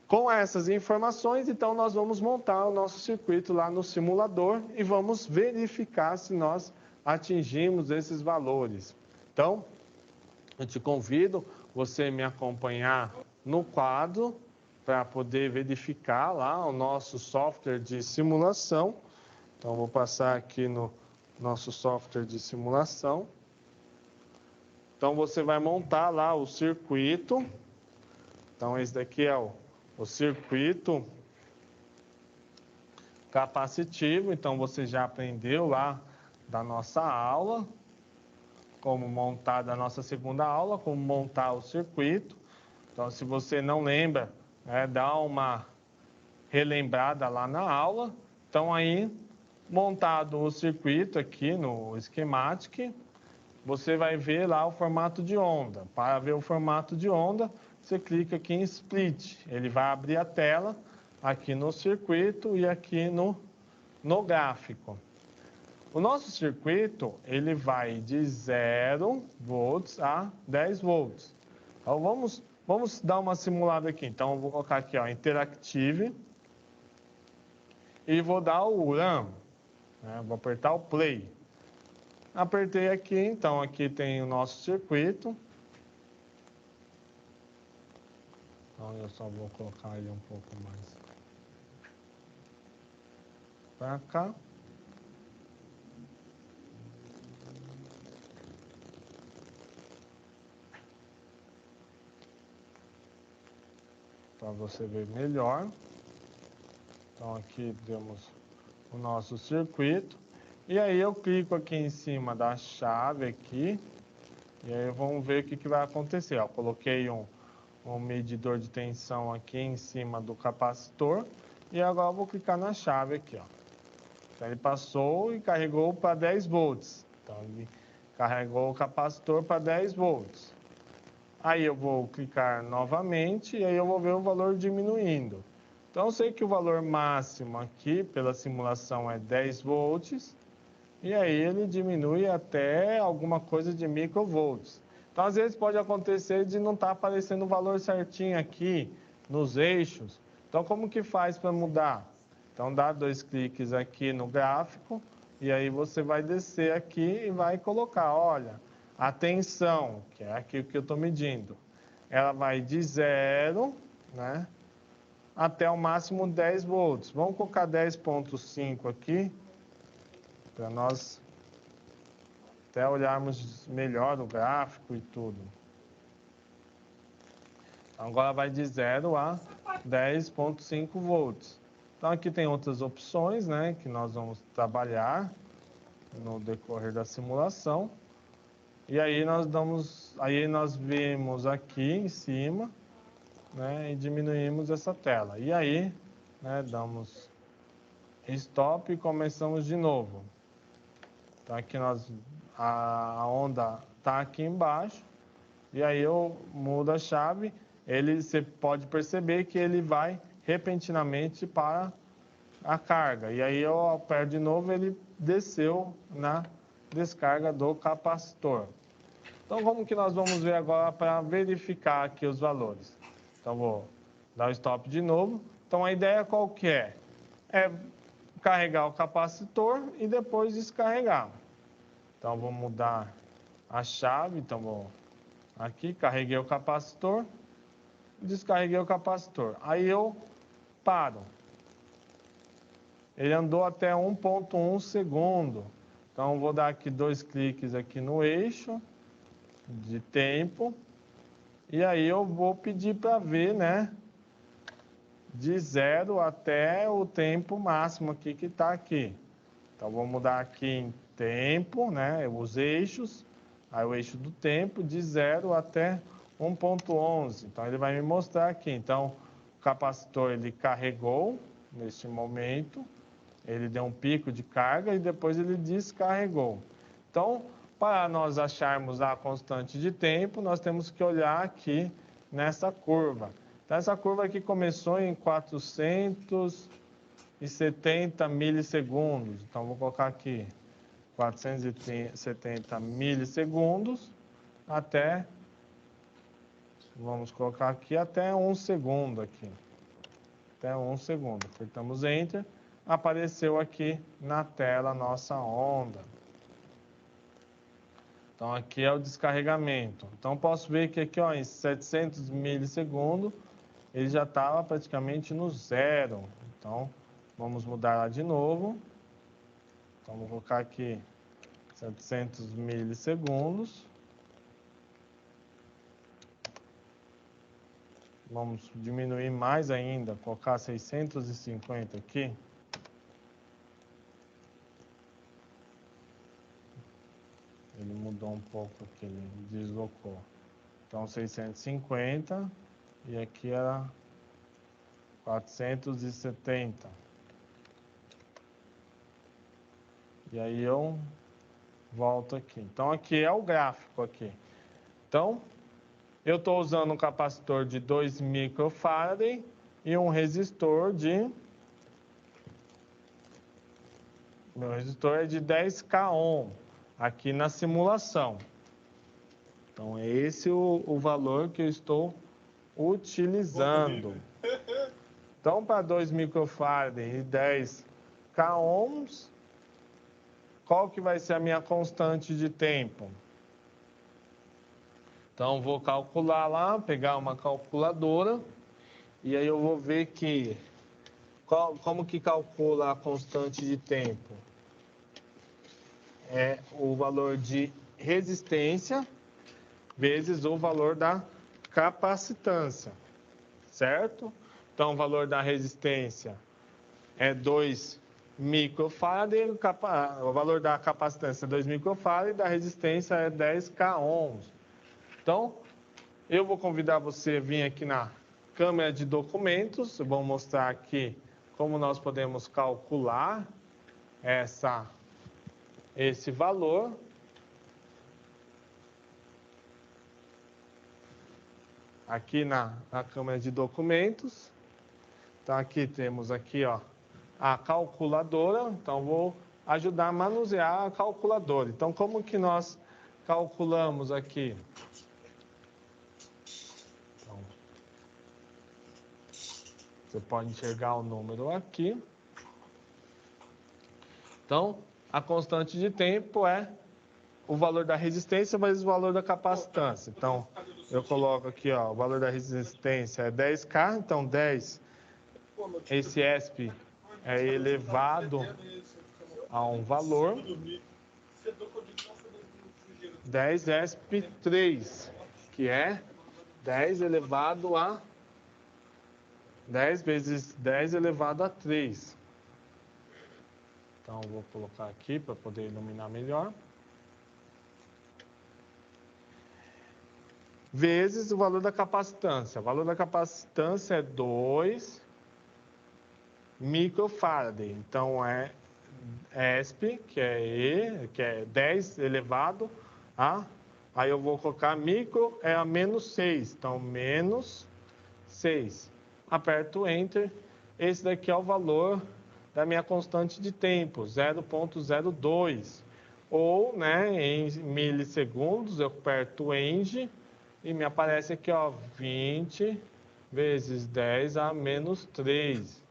Com essas informações, então, nós vamos montar o nosso circuito lá no simulador e vamos verificar se nós atingimos esses valores. Então, eu te convido você me acompanhar no quadro para poder verificar lá o nosso software de simulação. Então, vou passar aqui no nosso software de simulação. Então, você vai montar lá o circuito. Então, esse daqui é o circuito capacitivo. Então, você já aprendeu lá da nossa aula, como montar da nossa segunda aula, como montar o circuito. Então, se você não lembra, dá uma relembrada lá na aula. Então, aí, montado o circuito aqui no Schematic, você vai ver lá o formato de onda. Para ver o formato de onda, você clica aqui em Split. Ele vai abrir a tela aqui no circuito e aqui no gráfico. O nosso circuito, ele vai de 0 volts a 10 volts. Então, vamos dar uma simulada aqui. Então, eu vou colocar aqui, ó, Interactive. E vou dar o Run. Vou apertar o Play. Apertei aqui, então aqui tem o nosso circuito. Então, eu só vou colocar ele um pouco mais para cá. Para você ver melhor. Então, aqui temos o nosso circuito. E aí eu clico aqui em cima da chave aqui. E aí vamos ver o que vai acontecer. Eu coloquei um medidor de tensão aqui em cima do capacitor. E agora eu vou clicar na chave aqui, ó. Então, ele passou e carregou para 10 volts. Então, ele carregou o capacitor para 10 volts. Aí eu vou clicar novamente e aí eu vou ver o valor diminuindo. Então, eu sei que o valor máximo aqui, pela simulação, é 10 volts. E aí ele diminui até alguma coisa de microvolts. Então, às vezes pode acontecer de não estar aparecendo o valor certinho aqui nos eixos. Então, como que faz para mudar? Então, dá 2 cliques aqui no gráfico e aí você vai descer aqui e vai colocar, olha, a tensão, que é aqui o que eu estou medindo, ela vai de 0, né, até o máximo 10 volts. Vamos colocar 10,5 aqui, para nós até olharmos melhor o gráfico e tudo. Agora vai de 0 a 10,5 volts. Então aqui tem outras opções, né, que nós vamos trabalhar no decorrer da simulação. E aí nós vemos aqui em cima, né, e diminuímos essa tela. E aí, né, damos stop e começamos de novo. Então aqui a onda está aqui embaixo. E aí eu mudo a chave. Você pode perceber que ele vai repentinamente para a carga. E aí eu aperto de novo, ele desceu na descarga do capacitor. Então, como que nós vamos ver agora para verificar aqui os valores? Então, vou dar o stop de novo. Então, a ideia qual que é? É carregar o capacitor e depois descarregar. Então, vou mudar a chave. Então, vou aqui, carreguei o capacitor, descarreguei o capacitor. Aí eu paro. Ele andou até 1,1 segundo. Então, vou dar aqui 2 cliques aqui no eixo de tempo. E aí eu vou pedir para ver, né, de 0 até o tempo máximo aqui que está aqui. Então, vou mudar aqui em tempo, né, os eixos. Aí o eixo do tempo de 0 até 1,11. Então, ele vai me mostrar aqui. Então, o capacitor ele carregou neste momento. Ele deu um pico de carga e depois ele descarregou. Então, para nós acharmos a constante de tempo, nós temos que olhar aqui nessa curva. Então, essa curva aqui começou em 470 milissegundos. Então, vou colocar aqui 470 milissegundos até, vamos colocar aqui até 1 segundo aqui. Até 1 segundo. Apertamos Enter. Apareceu aqui na tela a nossa onda. Então, aqui é o descarregamento. Então, posso ver que aqui, ó, em 700 milissegundos, ele já estava praticamente no zero. Então, vamos mudar lá de novo. Então, vou colocar aqui 700 milissegundos. Vamos diminuir mais ainda, colocar 650 aqui. Ele mudou um pouco aqui, ele deslocou. Então, 650 e aqui era 470. E aí eu volto aqui. Então, aqui é o gráfico aqui. Então, eu estou usando um capacitor de 2 microfarad e um resistor de... Meu resistor é de 10K ohm aqui na simulação. Então, é esse o valor que eu estou utilizando. Então, para 2 microfarad e 10K ohms, qual que vai ser a minha constante de tempo? Então, vou calcular lá, pegar uma calculadora, e aí eu vou ver que... como que calcula a constante de tempo? É o valor de resistência vezes o valor da capacitância, certo? Então, o valor da resistência é 2 microfarad, o valor da capacitância é 2 microfarad e da resistência é 10K ohms. Então, eu vou convidar você a vir aqui na câmera de documentos. Eu vou mostrar aqui como nós podemos calcular esse valor. Aqui na câmera de documentos. Então, aqui temos aqui, ó, a calculadora. Então, vou ajudar a manusear a calculadora. Então, como que nós calculamos aqui? Então, você pode enxergar o número aqui. Então, a constante de tempo é o valor da resistência vezes o valor da capacitância. Então, eu coloco aqui, ó, o valor da resistência é 10K, então 10, esse ESP é elevado a um valor, 10 ESP3, que é 10 elevado a 10 vezes 10 elevado a 3. Então, eu vou colocar aqui para poder iluminar melhor. Vezes o valor da capacitância. O valor da capacitância é 2 microfarad. Então, é ESP, que é E, que é 10 elevado a... Aí eu vou colocar micro, é a menos 6. Então, menos 6. Aperto Enter. Esse daqui é o valor da minha constante de tempo, 0,02. Ou, né, em milissegundos, eu aperto Eng e me aparece aqui, ó, 20 vezes 10 a menos 3.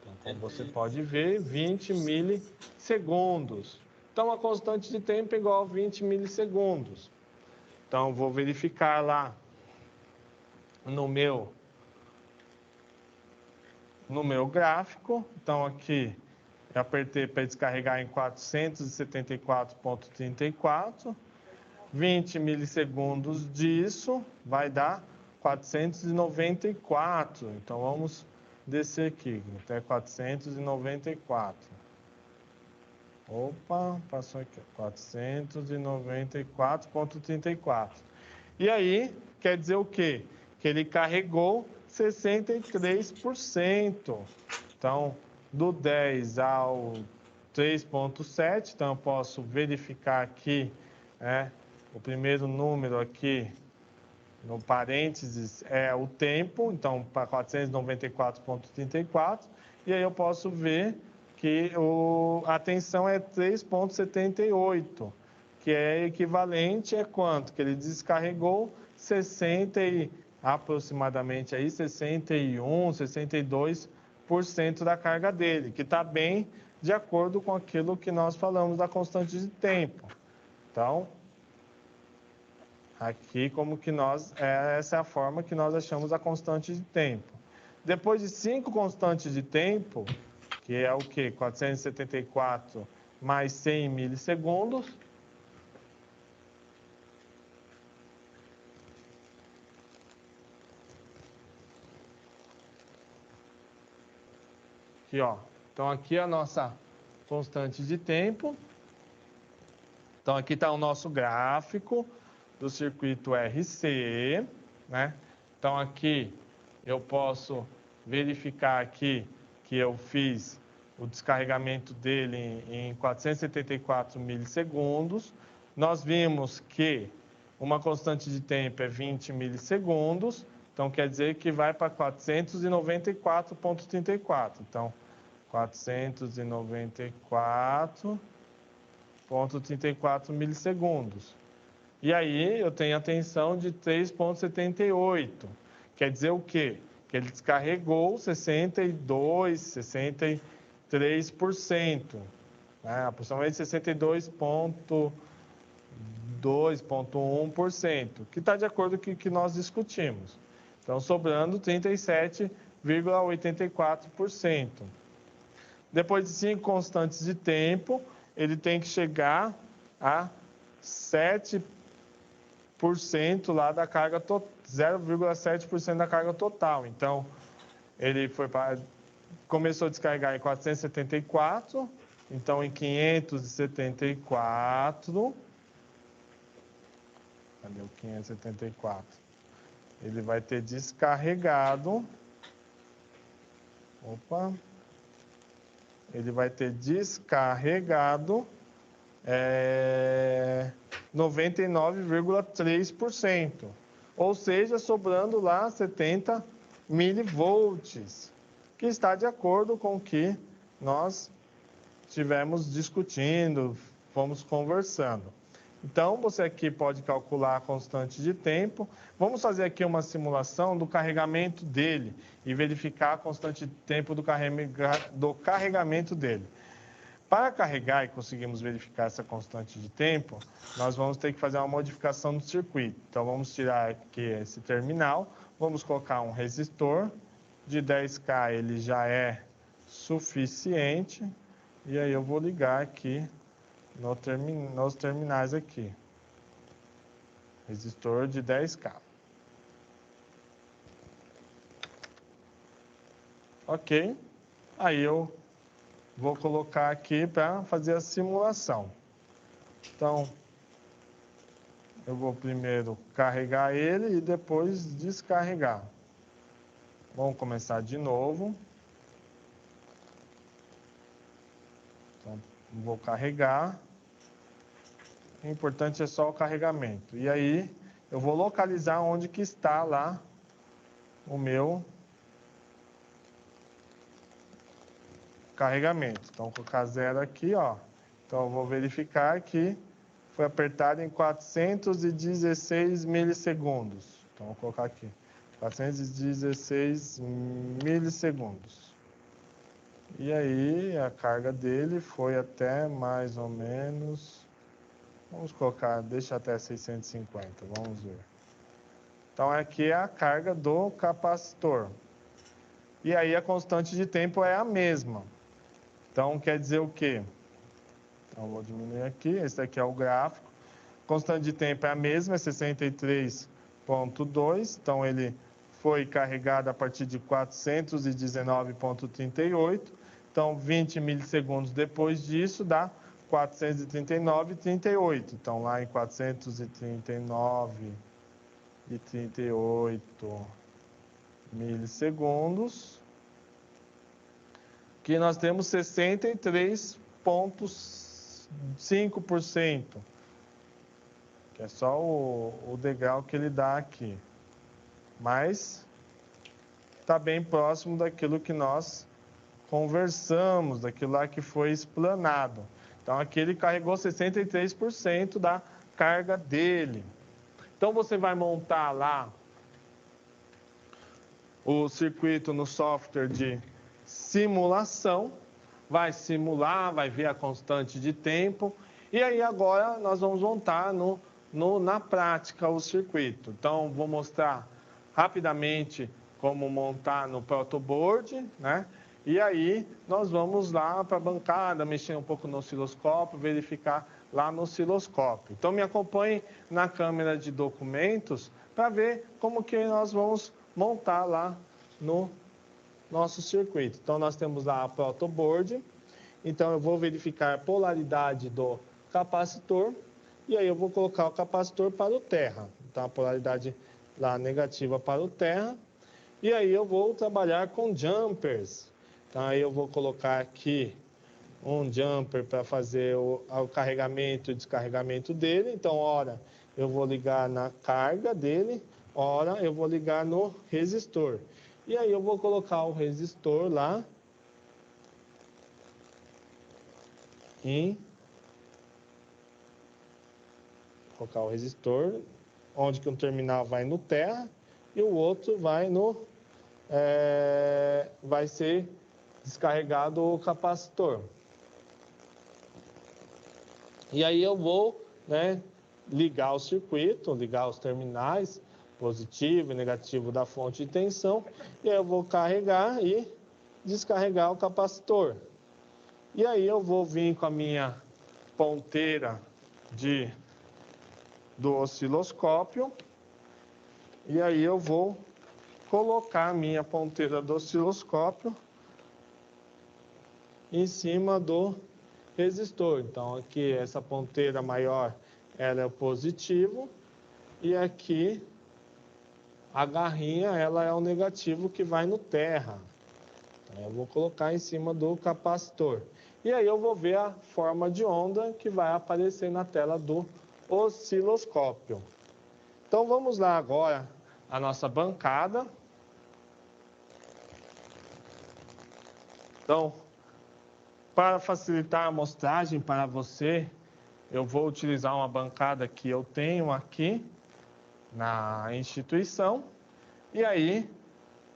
Então, como você pode ver, 20 milissegundos. Então, a constante de tempo é igual a 20 milissegundos. Então, vou verificar lá no meu gráfico. Então, aqui eu apertei para descarregar em 474,34. 20 milissegundos disso vai dar 494. Então, vamos descer aqui até 494. Opa, passou aqui, 494,34. E aí, quer dizer o quê? Que ele carregou 63%. Então, do 10 ao 3,7, então eu posso verificar aqui, né? O primeiro número aqui, no parênteses, é o tempo, então, para 494,34, e aí eu posso ver que a tensão é 3,78, que é equivalente a quanto? Que ele descarregou 60 aproximadamente aí 61, 62% da carga dele, que está bem de acordo com aquilo que nós falamos da constante de tempo. Então, Aqui, essa é a forma que nós achamos a constante de tempo. Depois de 5 constantes de tempo, que é o quê? 474 mais 100 milissegundos. Aqui, ó. Então, aqui é a nossa constante de tempo. Então, aqui está o nosso gráfico do circuito RC, né? Então, aqui eu posso verificar aqui que eu fiz o descarregamento dele em 474 milissegundos. Nós vimos que uma constante de tempo é 20 milissegundos, então quer dizer que vai para 494,34. Então, 494,34 milissegundos. E aí eu tenho a tensão de 3,78. Quer dizer o quê? Que ele descarregou 63%, né? Aproximadamente 62,1%, que está de acordo com o que nós discutimos. Então, sobrando 37,84%. Depois de 5 constantes de tempo, ele tem que chegar a 7% lá da carga total, 0,7% da carga total. Então, ele começou a descarregar em 474, então em 574, cadê o 574? Ele vai ter descarregado, ele vai ter descarregado 99,3%, ou seja, sobrando lá 70 milivolts, que está de acordo com o que nós estivemos discutindo, fomos conversando. Então, você aqui pode calcular a constante de tempo. Vamos fazer aqui uma simulação do carregamento dele e verificar a constante de tempo do carregamento dele. Para carregar e conseguirmos verificar essa constante de tempo, nós vamos ter que fazer uma modificação no circuito. Então, vamos tirar aqui esse terminal, vamos colocar um resistor de 10K, ele já é suficiente. E aí eu vou ligar aqui nos terminais aqui. Resistor de 10K. Ok. Aí eu vou colocar aqui para fazer a simulação. Então, eu vou primeiro carregar ele e depois descarregar. Vamos começar de novo. Então, vou carregar. O importante é só o carregamento. E aí, eu vou localizar onde que está lá o meu carregamento. Então, vou colocar 0 aqui, ó. Então, eu vou verificar que foi apertado em 416 milissegundos. Então, vou colocar aqui, 416 milissegundos. E aí, a carga dele foi até mais ou menos... Vamos colocar, deixa até 650, vamos ver. Então, aqui é a carga do capacitor. E aí, a constante de tempo é a mesma. Então, quer dizer o quê? Então, vou diminuir aqui, esse aqui é o gráfico. Constante de tempo é a mesma, é 63,2. Então, ele foi carregado a partir de 419,38. Então, 20 milissegundos depois disso, dá 439,38. Então, lá em 439,38 milissegundos, que nós temos 63,5%, que é só o degrau que ele dá aqui. Mas está bem próximo daquilo que nós conversamos, daquilo lá que foi explanado. Então, aqui ele carregou 63% da carga dele. Então, você vai montar lá o circuito no software de simulação, vai simular, vai ver a constante de tempo, e aí agora nós vamos montar no na prática o circuito. Então, vou mostrar rapidamente como montar no protoboard, né? E aí, nós vamos lá para a bancada, mexer um pouco no osciloscópio, verificar lá no osciloscópio. Então, me acompanhe na câmera de documentos para ver como que nós vamos montar lá no nosso circuito. Então, nós temos lá a protoboard. Então, eu vou verificar a polaridade do capacitor. E aí, eu vou colocar o capacitor para o terra. Então, a polaridade lá negativa para o terra. E aí, eu vou trabalhar com jumpers. Então, aí eu vou colocar aqui um jumper para fazer o carregamento e descarregamento dele. Então, ora, eu vou ligar na carga dele, ora, eu vou ligar no resistor. E aí, eu vou colocar o resistor lá colocar o resistor, onde que um terminal vai no terra e o outro vai vai ser descarregado o capacitor. E aí eu vou, né, ligar o circuito, ligar os terminais, positivo e negativo da fonte de tensão, e aí eu vou carregar e descarregar o capacitor. E aí eu vou vir com a minha ponteira do osciloscópio, e aí eu vou colocar a minha ponteira do osciloscópio em cima do resistor. Então, aqui, essa ponteira maior, ela é o positivo, e aqui, a garrinha, ela é o negativo que vai no terra. Então, eu vou colocar em cima do capacitor. E aí eu vou ver a forma de onda que vai aparecer na tela do osciloscópio. Então, vamos lá agora a nossa bancada. Então, para facilitar a amostragem para você, eu vou utilizar uma bancada que eu tenho aqui na instituição. E aí,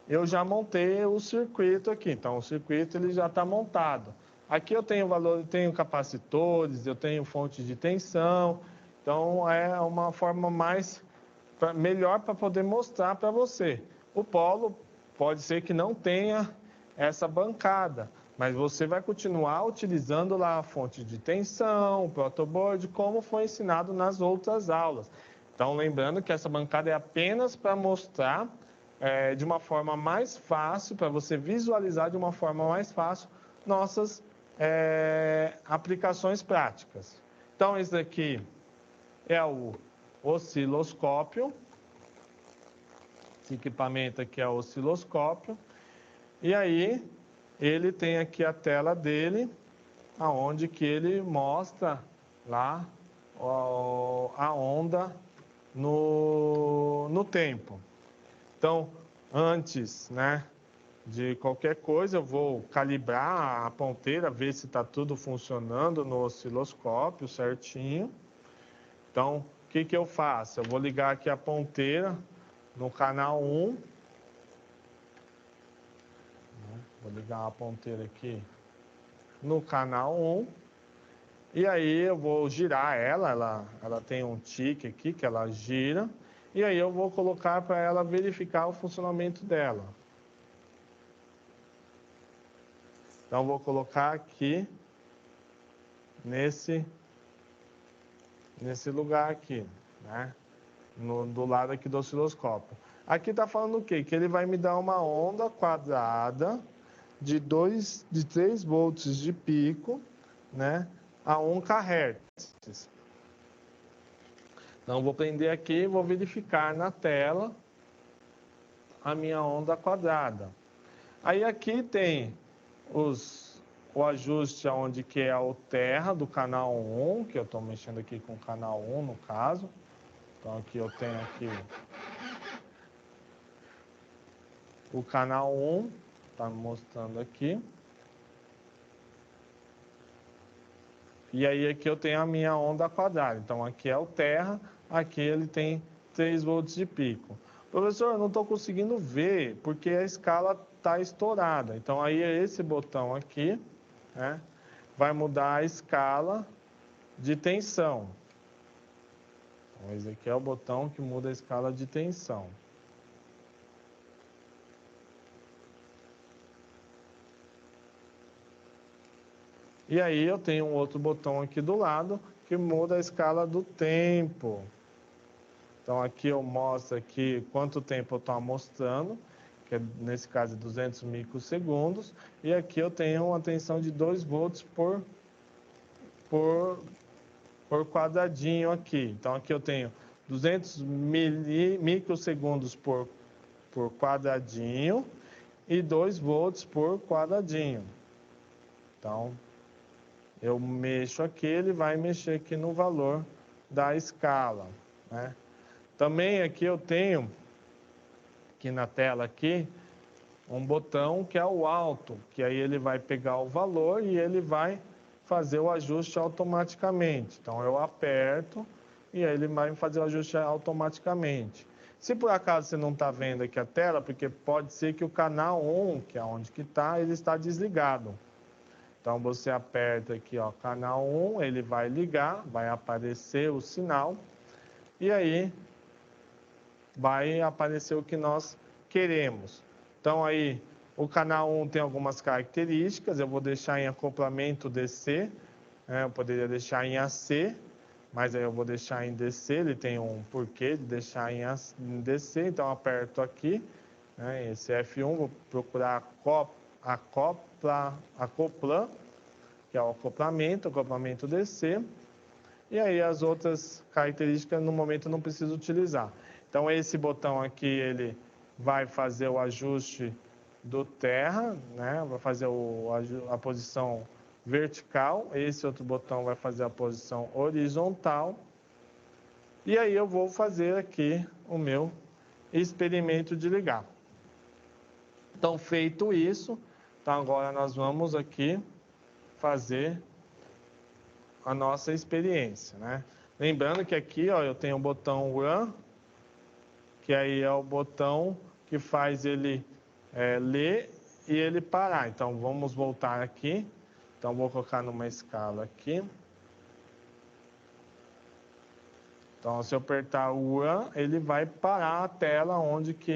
eu já montei o circuito aqui. Então, o circuito ele já está montado. Aqui eu tenho tenho capacitores, eu tenho fonte de tensão. Então, é uma forma melhor para poder mostrar para você. O polo pode ser que não tenha essa bancada, mas você vai continuar utilizando lá a fonte de tensão, o protoboard, como foi ensinado nas outras aulas. Então, lembrando que essa bancada é apenas para mostrar de uma forma mais fácil, para você visualizar de uma forma mais fácil nossas aplicações práticas. Então, esse daqui é o osciloscópio. Esse equipamento aqui é o osciloscópio. E aí, ele tem aqui a tela dele, aonde que ele mostra lá a onda no tempo. Então, antes, né, de qualquer coisa, eu vou calibrar a ponteira, ver se está tudo funcionando no osciloscópio certinho. Então, o que eu faço? Eu vou ligar aqui a ponteira no canal 1. Vou ligar a ponteira aqui no canal 1. E aí eu vou girar ela tem um tique aqui que ela gira. E aí eu vou colocar para ela verificar o funcionamento dela. Então, vou colocar aqui nesse lugar aqui, né? Do lado aqui do osciloscópio. Aqui está falando o quê? Que ele vai me dar uma onda quadrada de 3 volts de pico, né, a 1 kHz. Então, vou prender aqui e vou verificar na tela a minha onda quadrada. Aí aqui tem o ajuste onde que é o terra do canal 1, que eu estou mexendo aqui com o canal 1 no caso. Então, aqui eu tenho aqui o canal 1, está mostrando aqui. E aí aqui eu tenho a minha onda quadrada. Então aqui é o terra, aqui ele tem 3 volts de pico. Professor, eu não estou conseguindo ver porque a escala está estourada. Então aí é esse botão aqui, né, vai mudar a escala de tensão. Então, esse aqui é o botão que muda a escala de tensão. E aí eu tenho um outro botão aqui do lado que muda a escala do tempo. Então aqui eu mostro aqui quanto tempo eu estou amostrando, que nesse caso é 200 microsegundos, e aqui eu tenho uma tensão de 2 volts por quadradinho aqui. Então aqui eu tenho 200 microsegundos por quadradinho e 2 volts por quadradinho. Então eu mexo aqui, ele vai mexer aqui no valor da escala, né? Também aqui eu tenho, aqui na tela aqui, um botão que é o alto, que aí ele vai pegar o valor e ele vai fazer o ajuste automaticamente. Então eu aperto e aí ele vai fazer o ajuste automaticamente. Se por acaso você não está vendo aqui a tela, porque pode ser que o canal 1, que é onde que está, ele está desligado. Então você aperta aqui, ó, canal 1, ele vai ligar, vai aparecer o sinal e aí vai aparecer o que nós queremos. Então aí o canal 1 tem algumas características, eu vou deixar em acoplamento DC, né? Eu poderia deixar em AC, mas aí eu vou deixar em DC, ele tem um porquê de deixar em DC, então eu aperto aqui, né, esse F1, vou procurar acoplan, que é o acoplamento DC, e aí as outras características no momento eu não preciso utilizar. Então esse botão aqui, ele vai fazer o ajuste do terra, né? Vai fazer a posição vertical, esse outro botão vai fazer a posição horizontal, e aí eu vou fazer aqui o meu experimento de ligar. Então feito isso, então agora nós vamos aqui fazer a nossa experiência, né? Lembrando que aqui, ó, eu tenho o botão Run, que aí é o botão que faz ele ler e ele parar. Então vamos voltar aqui. Então vou colocar numa escala aqui. Então se eu apertar o Run, ele vai parar a tela onde que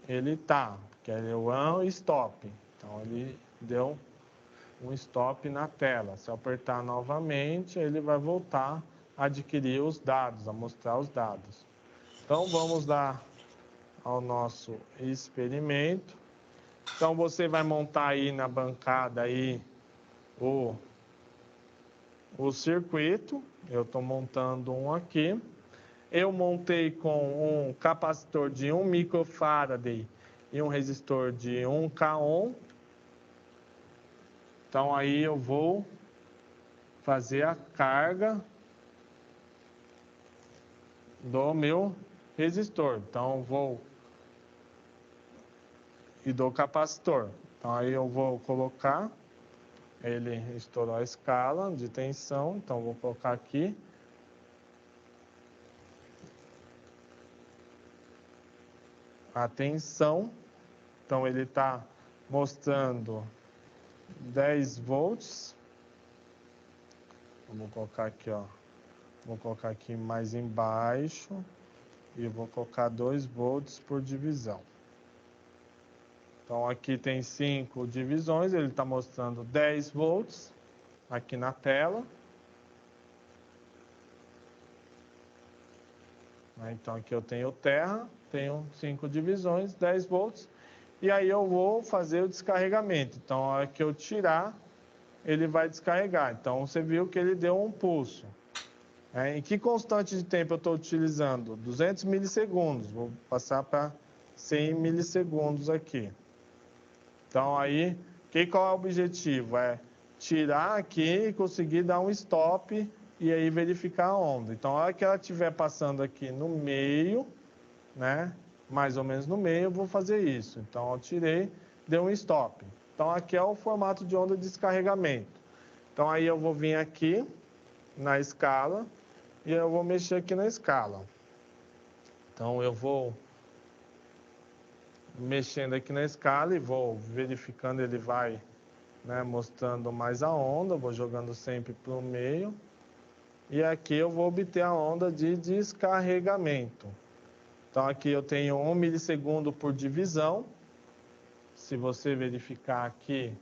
ele tá, que é o Run e Stop. Então ele deu um stop na tela. Se eu apertar novamente, ele vai voltar a adquirir os dados, a mostrar os dados. Então vamos lá ao nosso experimento. Então você vai montar aí na bancada aí o circuito. Eu estou montando um aqui. Eu montei com um capacitor de 1 microfarad e um resistor de 1 k-ohm. Então aí eu vou fazer a carga do meu resistor. Então vou e do capacitor. Então aí eu vou colocar, ele estourou a escala de tensão, então vou colocar aqui. A tensão, então ele está mostrando 10 volts. Vou colocar aqui, ó. Vou colocar aqui mais embaixo e vou colocar 2 volts por divisão. Então aqui tem 5 divisões, ele está mostrando 10 volts aqui na tela. Então aqui eu tenho terra, tenho 5 divisões, 10 volts. E aí eu vou fazer o descarregamento. Então a hora que eu tirar, ele vai descarregar. Então você viu que ele deu um pulso. Em que constante de tempo eu estou utilizando? 200 milissegundos. Vou passar para 100 milissegundos aqui. Então aí, qual é o objetivo? É tirar aqui e conseguir dar um stop e aí verificar a onda. Então a hora que ela estiver passando aqui no meio, né? Mais ou menos no meio, eu vou fazer isso. Então eu tirei, deu um stop. Então aqui é o formato de onda de descarregamento. Então aí eu vou vir aqui na escala e eu vou mexer aqui na escala. Então eu vou mexendo aqui na escala e vou verificando, ele vai, né, mostrando mais a onda, vou jogando sempre para o meio. e aqui eu vou obter a onda de descarregamento. Então, aqui eu tenho 1 milissegundo por divisão. Se você verificar aqui,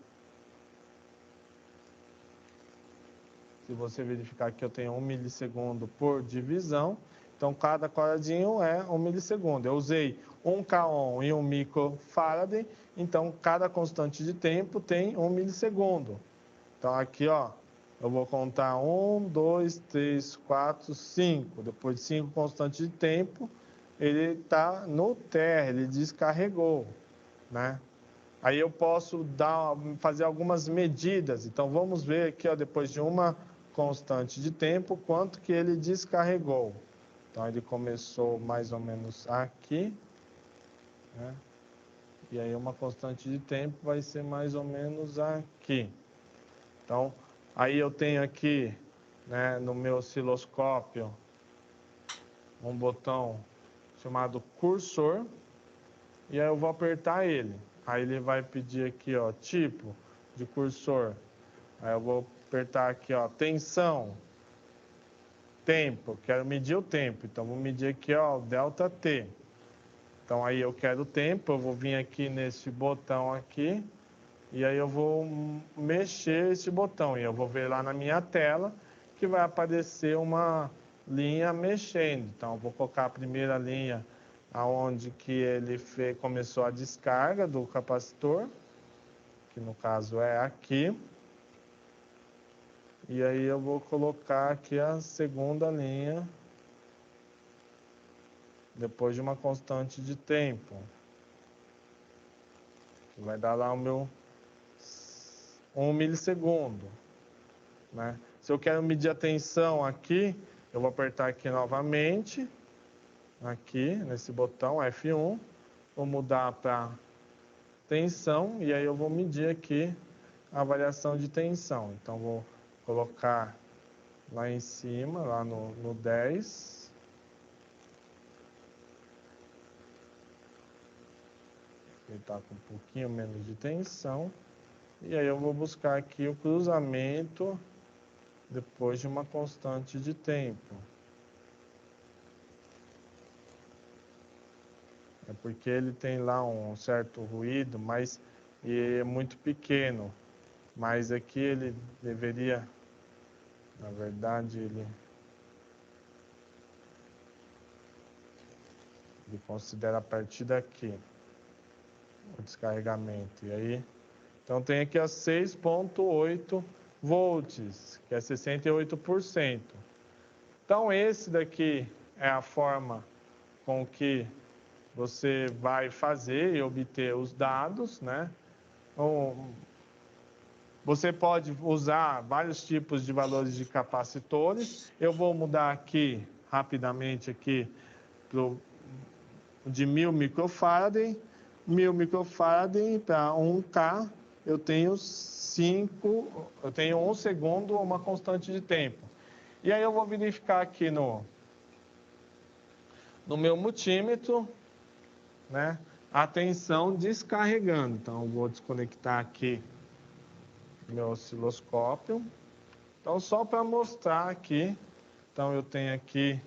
eu tenho 1 milissegundo por divisão. Então, cada quadradinho é 1 milissegundo. Eu usei 1 K-ohm e 1 microfarad, então cada constante de tempo tem 1 milissegundo. Então, aqui, ó, eu vou contar 1, 2, 3, 4, 5. Depois de 5 constantes de tempo, ele está no terra, ele descarregou, né? Aí eu posso fazer algumas medidas. Então, vamos ver aqui, ó, depois de uma constante de tempo, quanto que ele descarregou. Então, ele começou mais ou menos aqui, né? E aí, uma constante de tempo vai ser mais ou menos aqui. Então, aí eu tenho aqui, né, no meu osciloscópio, um botão chamado cursor. E aí eu vou apertar ele. Aí ele vai pedir aqui, ó, tipo de cursor. Aí eu vou apertar aqui, ó, tensão, tempo. Quero medir o tempo. Então, vou medir aqui, ó, o delta T. Então, aí eu quero o tempo. Eu vou vir aqui nesse botão aqui. E aí eu vou mexer esse botão. E eu vou ver lá na minha tela que vai aparecer uma linha mexendo. Então, eu vou colocar a primeira linha aonde que ele começou a descarga do capacitor, que no caso é aqui. E aí eu vou colocar aqui a segunda linha, depois de uma constante de tempo, que vai dar lá o meu 1 milissegundo, né? Se eu quero medir a tensão aqui, eu vou apertar aqui novamente, aqui nesse botão F1, vou mudar para tensão e aí eu vou medir aqui a variação de tensão. Então vou colocar lá em cima, lá no 10. Ele está com um pouquinho menos de tensão. E aí eu vou buscar aqui o cruzamento depois de uma constante de tempo. É porque ele tem lá um certo ruído, mas é muito pequeno. Mas aqui ele deveria, na verdade, ele considera a partir daqui o descarregamento. E aí, então tem aqui a 6,8 volts, que é 68%. Então esse daqui é a forma com que você vai fazer e obter os dados, né? Você pode usar vários tipos de valores de capacitores. Eu vou mudar aqui, rapidamente, aqui, de 1000 microfarad. 1000 microfarad para 1K, eu tenho 1 segundo, uma constante de tempo. E aí eu vou verificar aqui no meu multímetro, né, a tensão descarregando. Então, eu vou desconectar aqui meu osciloscópio. Então, só para mostrar aqui, então eu tenho aqui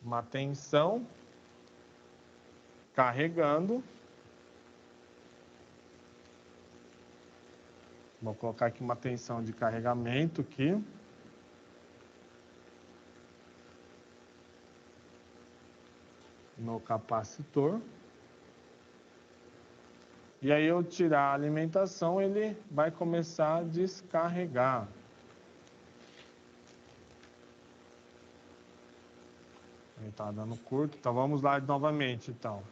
uma tensão carregando. Vou colocar aqui uma tensão de carregamento aqui. No capacitor. E aí eu tirar a alimentação, ele vai começar a descarregar. Ele está dando curto, então vamos lá novamente, então.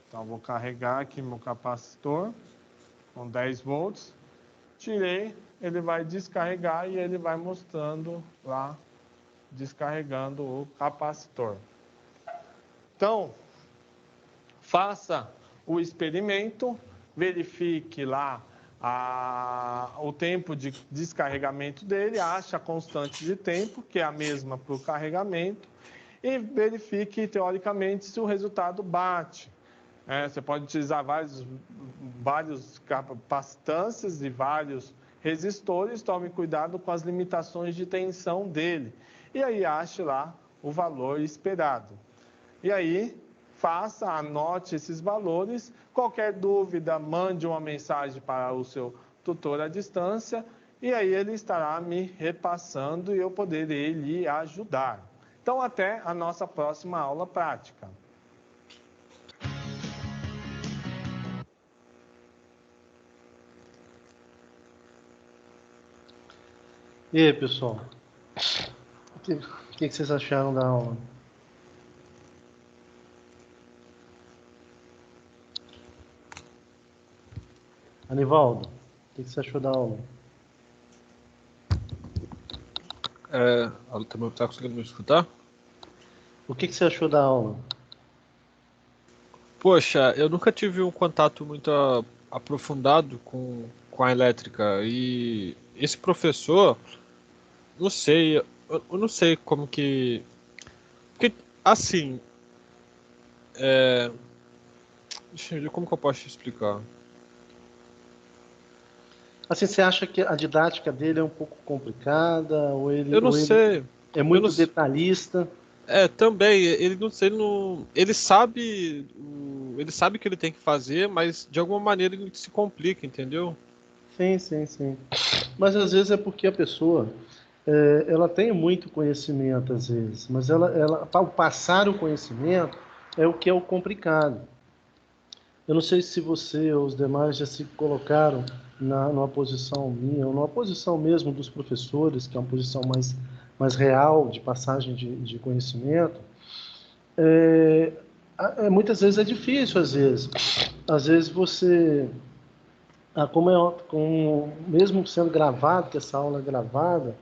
Então, vou carregar aqui meu capacitor com 10 volts. Tirei, ele vai descarregar e ele vai mostrando lá, descarregando o capacitor. Então, faça o experimento, verifique lá o tempo de descarregamento dele, ache a constante de tempo, que é a mesma para o carregamento, e verifique, teoricamente, se o resultado bate. Você pode utilizar vários capacitâncias e vários resistores. Tome cuidado com as limitações de tensão dele. E aí ache lá o valor esperado. E aí anote esses valores. Qualquer dúvida, mande uma mensagem para o seu tutor à distância. E aí ele estará me repassando e eu poderei lhe ajudar. Então, até a nossa próxima aula prática. E aí, pessoal? O que vocês acharam da aula? Anivaldo, o que você achou da aula? Também está conseguindo me escutar? O que você achou da aula? Poxa, eu nunca tive um contato muito aprofundado com a elétrica. E esse professor, não sei, eu não sei como que... Porque, assim... Deixa eu ver como que eu posso te explicar. Assim, você acha que a didática dele é um pouco complicada? Ou ele, Eu não ou ele sei. é muito Eu não- detalhista? Também, ele não sei, ele sabe que ele tem que fazer, mas de alguma maneira ele se complica, entendeu? Sim. Mas às vezes é porque a pessoa, ela tem muito conhecimento, às vezes, mas para passar o conhecimento é o que é o complicado. Eu não sei se você ou os demais já se colocaram numa posição minha, ou numa posição mesmo dos professores, que é uma posição mais real de passagem de conhecimento. Muitas vezes é difícil, às vezes. Às vezes você, mesmo sendo gravado, que essa aula é gravada,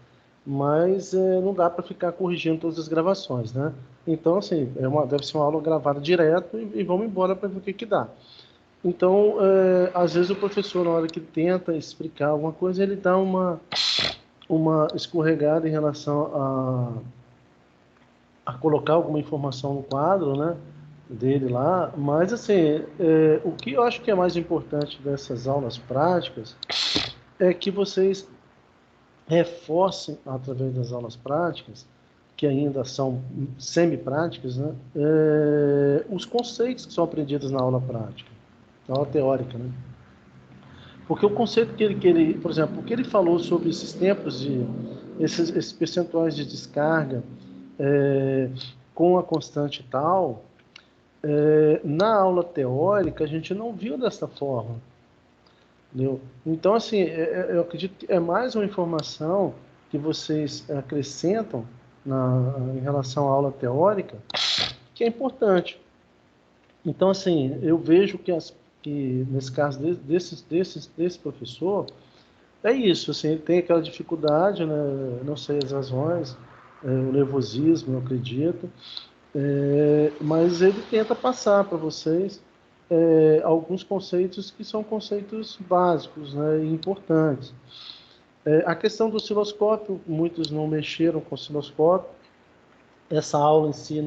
mas não dá para ficar corrigindo todas as gravações, né? Então, assim, deve ser uma aula gravada direto e vamos embora para ver o que dá. Então, às vezes o professor, na hora que tenta explicar alguma coisa, ele dá uma escorregada em relação a colocar alguma informação no quadro, né, dele lá. Mas, assim, o que eu acho que é mais importante dessas aulas práticas é que vocês reforcem, através das aulas práticas, que ainda são semi-práticas, né, os conceitos que são aprendidos na aula prática. Aula teórica, né? Porque o conceito que ele, por exemplo, o que ele falou sobre esses tempos esses percentuais de descarga com a constante tal, na aula teórica a gente não viu dessa forma, entendeu? Então, assim, eu acredito que é mais uma informação que vocês acrescentam em relação à aula teórica, que é importante. Então, assim, eu vejo que nesse caso desse professor, é isso, assim, ele tem aquela dificuldade, né, não sei as razões, o nervosismo, eu acredito, mas ele tenta passar para vocês alguns conceitos que são conceitos básicos, né, e importantes. A questão do osciloscópio, muitos não mexeram com o osciloscópio, essa aula em si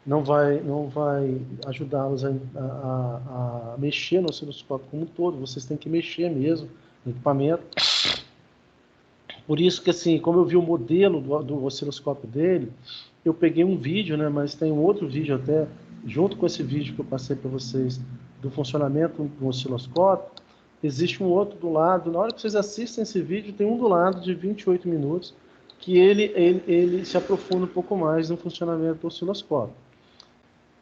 não vai ajudá-los a mexer no osciloscópio como um todo, vocês têm que mexer mesmo no equipamento. Por isso que, assim, como eu vi o modelo do osciloscópio dele, eu peguei um vídeo, né, mas tem um outro vídeo até, junto com esse vídeo que eu passei para vocês, do funcionamento do osciloscópio, existe um outro do lado, na hora que vocês assistem esse vídeo, tem um do lado de 28 minutos, que ele se aprofunda um pouco mais no funcionamento do osciloscópio.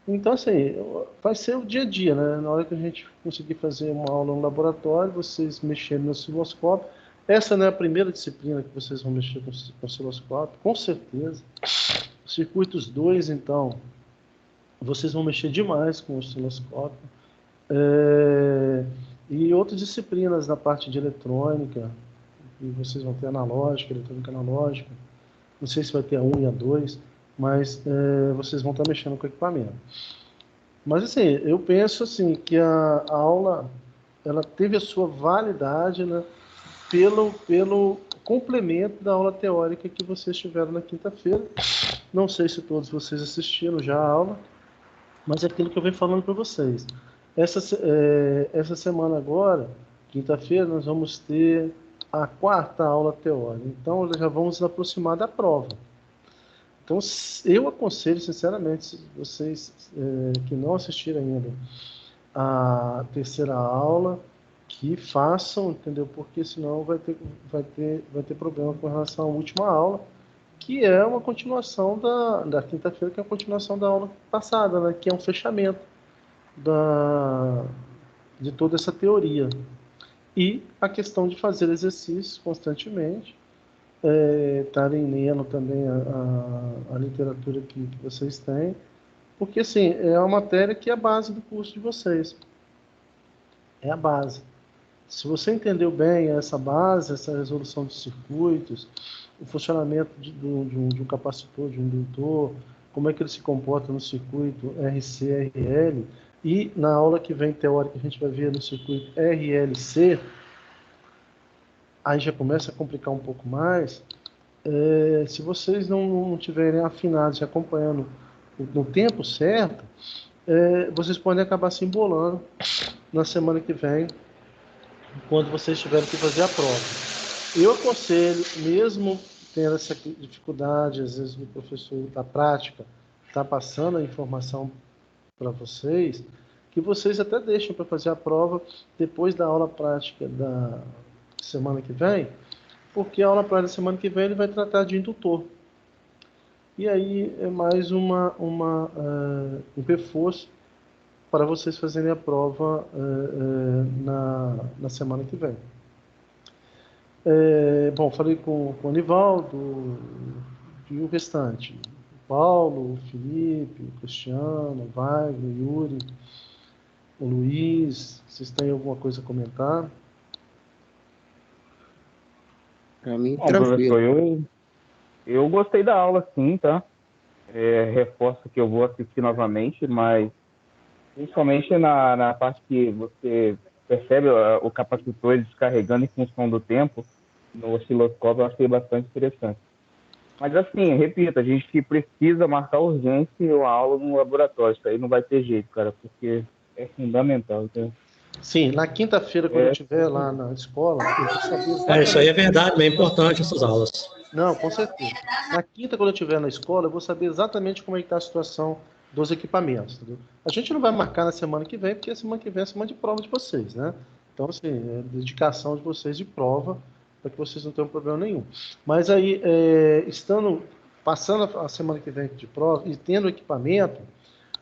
Então, assim, vai ser o dia a dia, né? Na hora que a gente conseguir fazer uma aula no laboratório, vocês mexerem no osciloscópio. Essa não é a primeira disciplina que vocês vão mexer com o osciloscópio, com certeza. Circuitos 2, então, vocês vão mexer demais com o osciloscópio. E outras disciplinas na parte de eletrônica, e vocês vão ter analógica, eletrônica analógica. Não sei se vai ter a 1 e a 2, mas vocês vão estar mexendo com o equipamento. Mas, assim, eu penso assim, que a aula ela teve a sua validade, né, pelo complemento da aula teórica que vocês tiveram na quinta-feira. Não sei se todos vocês assistiram já a aula, mas é aquilo que eu venho falando para vocês. Essa semana agora, quinta-feira, nós vamos ter a 4ª aula teórica. Então, já vamos nos aproximar da prova. Então, eu aconselho, sinceramente, vocês que não assistiram ainda a 3ª aula, que façam, entendeu? Porque senão vai ter problema com relação à última aula, que é uma continuação da quinta-feira, que é a continuação da aula passada, né? Que é um fechamento de toda essa teoria. E a questão de fazer exercícios constantemente, estarem lendo também a literatura que vocês têm, porque assim, é uma matéria que é a base do curso de vocês. É a base. Se você entendeu bem essa base, essa resolução de circuitos, o funcionamento de um capacitor, de um indutor, como é que ele se comporta no circuito RC, RL, e na aula que vem teórica a gente vai ver no circuito RLC, aí já começa a complicar um pouco mais. Se vocês não tiverem afinados e acompanhando no tempo certo, vocês podem acabar se embolando na semana que vem, quando vocês tiverem que fazer a prova. Eu aconselho, mesmo tendo essa dificuldade, às vezes o professor da prática está passando a informação para vocês, que vocês até deixem para fazer a prova depois da aula prática da semana que vem, porque a aula prática da semana que vem ele vai tratar de indutor. E aí é mais um reforço para vocês fazerem a prova na semana que vem. Bom, falei com o Nivaldo e o restante. O Paulo, o Felipe, o Cristiano, o Wagner, o Yuri, o Luiz. Vocês têm alguma coisa a comentar? Para mim, Bom, tranquilo. professor, eu gostei da aula, sim, tá? Reforço que eu vou assistir novamente, mas principalmente na parte que você percebe o capacitor descarregando em função do tempo no osciloscópio, eu achei bastante interessante. Mas assim, repito, a gente precisa marcar urgente uma aula no laboratório, isso aí não vai ter jeito, cara, porque é fundamental, então... Sim, na quinta-feira, quando eu estiver lá na escola, eu vou saber exatamente... Isso aí é verdade, é importante essas aulas. Não, com certeza. Na quinta, quando eu estiver na escola, eu vou saber exatamente como é que está a situação dos equipamentos. Entendeu? A gente não vai marcar na semana que vem, porque a semana que vem é a semana de prova de vocês, né? Então, assim, é dedicação de vocês de prova, para que vocês não tenham problema nenhum. Mas aí, passando a semana que vem de prova e tendo equipamento,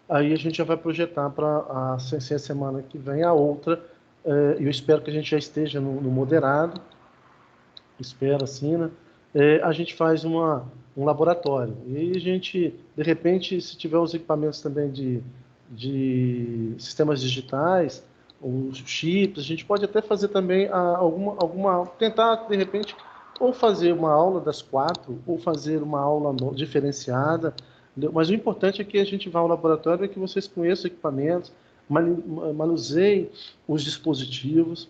aí a gente já vai projetar para a semana que vem a outra. Eu espero que a gente já esteja no moderado. Espero assim, né? A gente faz um laboratório. E aí a gente, de repente, se tiver os equipamentos também de sistemas digitais, os chips, a gente pode até fazer também tentar, de repente, ou fazer uma aula das 4, ou fazer uma aula diferenciada. Entendeu? Mas o importante é que a gente vá ao laboratório e que vocês conheçam equipamentos, manuseiem os dispositivos,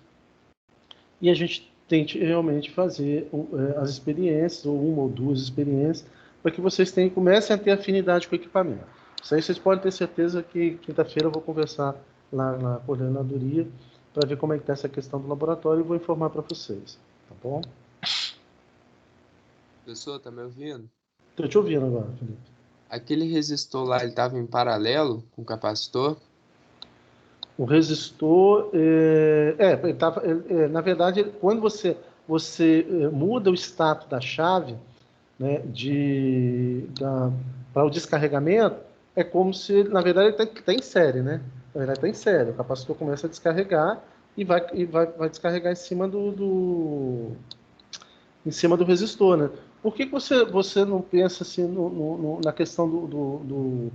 e a gente tente realmente fazer as experiências, ou uma ou duas experiências, para que vocês comecem a ter afinidade com o equipamento. Isso aí vocês podem ter certeza que quinta-feira eu vou conversar lá na coordenadoria para ver como é que está essa questão do laboratório e vou informar para vocês. Tá bom? Professor, tá me ouvindo? Estou te ouvindo agora, Felipe. Aquele resistor lá, ele estava em paralelo com o capacitor? O resistor, na verdade, quando você muda o status da chave, né, para o descarregamento, é como se, na verdade, ele está em série, né? Na verdade, está em série. O capacitor começa a descarregar e vai descarregar em cima do resistor, né? Por que você não pensa assim na questão do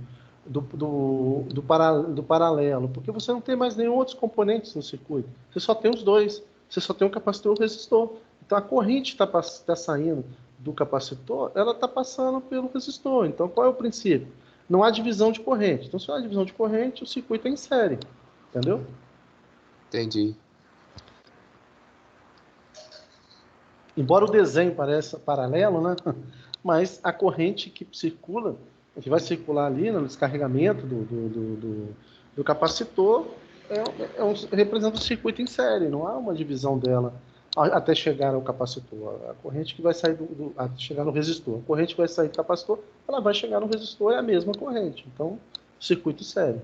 paralelo? Porque você não tem mais nenhum outros componentes no circuito. Você só tem os dois. Você só tem um capacitor e um resistor. Então, a corrente está saindo do capacitor, ela está passando pelo resistor. Então, qual é o princípio? Não há divisão de corrente. Então, se não há divisão de corrente, o circuito é em série. Entendeu? Entendi. Embora o desenho pareça paralelo, né? Mas a corrente que circula, que vai circular ali no descarregamento do capacitor, representa um circuito em série, não há uma divisão dela até chegar ao capacitor. A corrente que vai sair até chegar no resistor. A corrente que vai sair do capacitor, ela vai chegar no resistor, é a mesma corrente. Então, circuito série.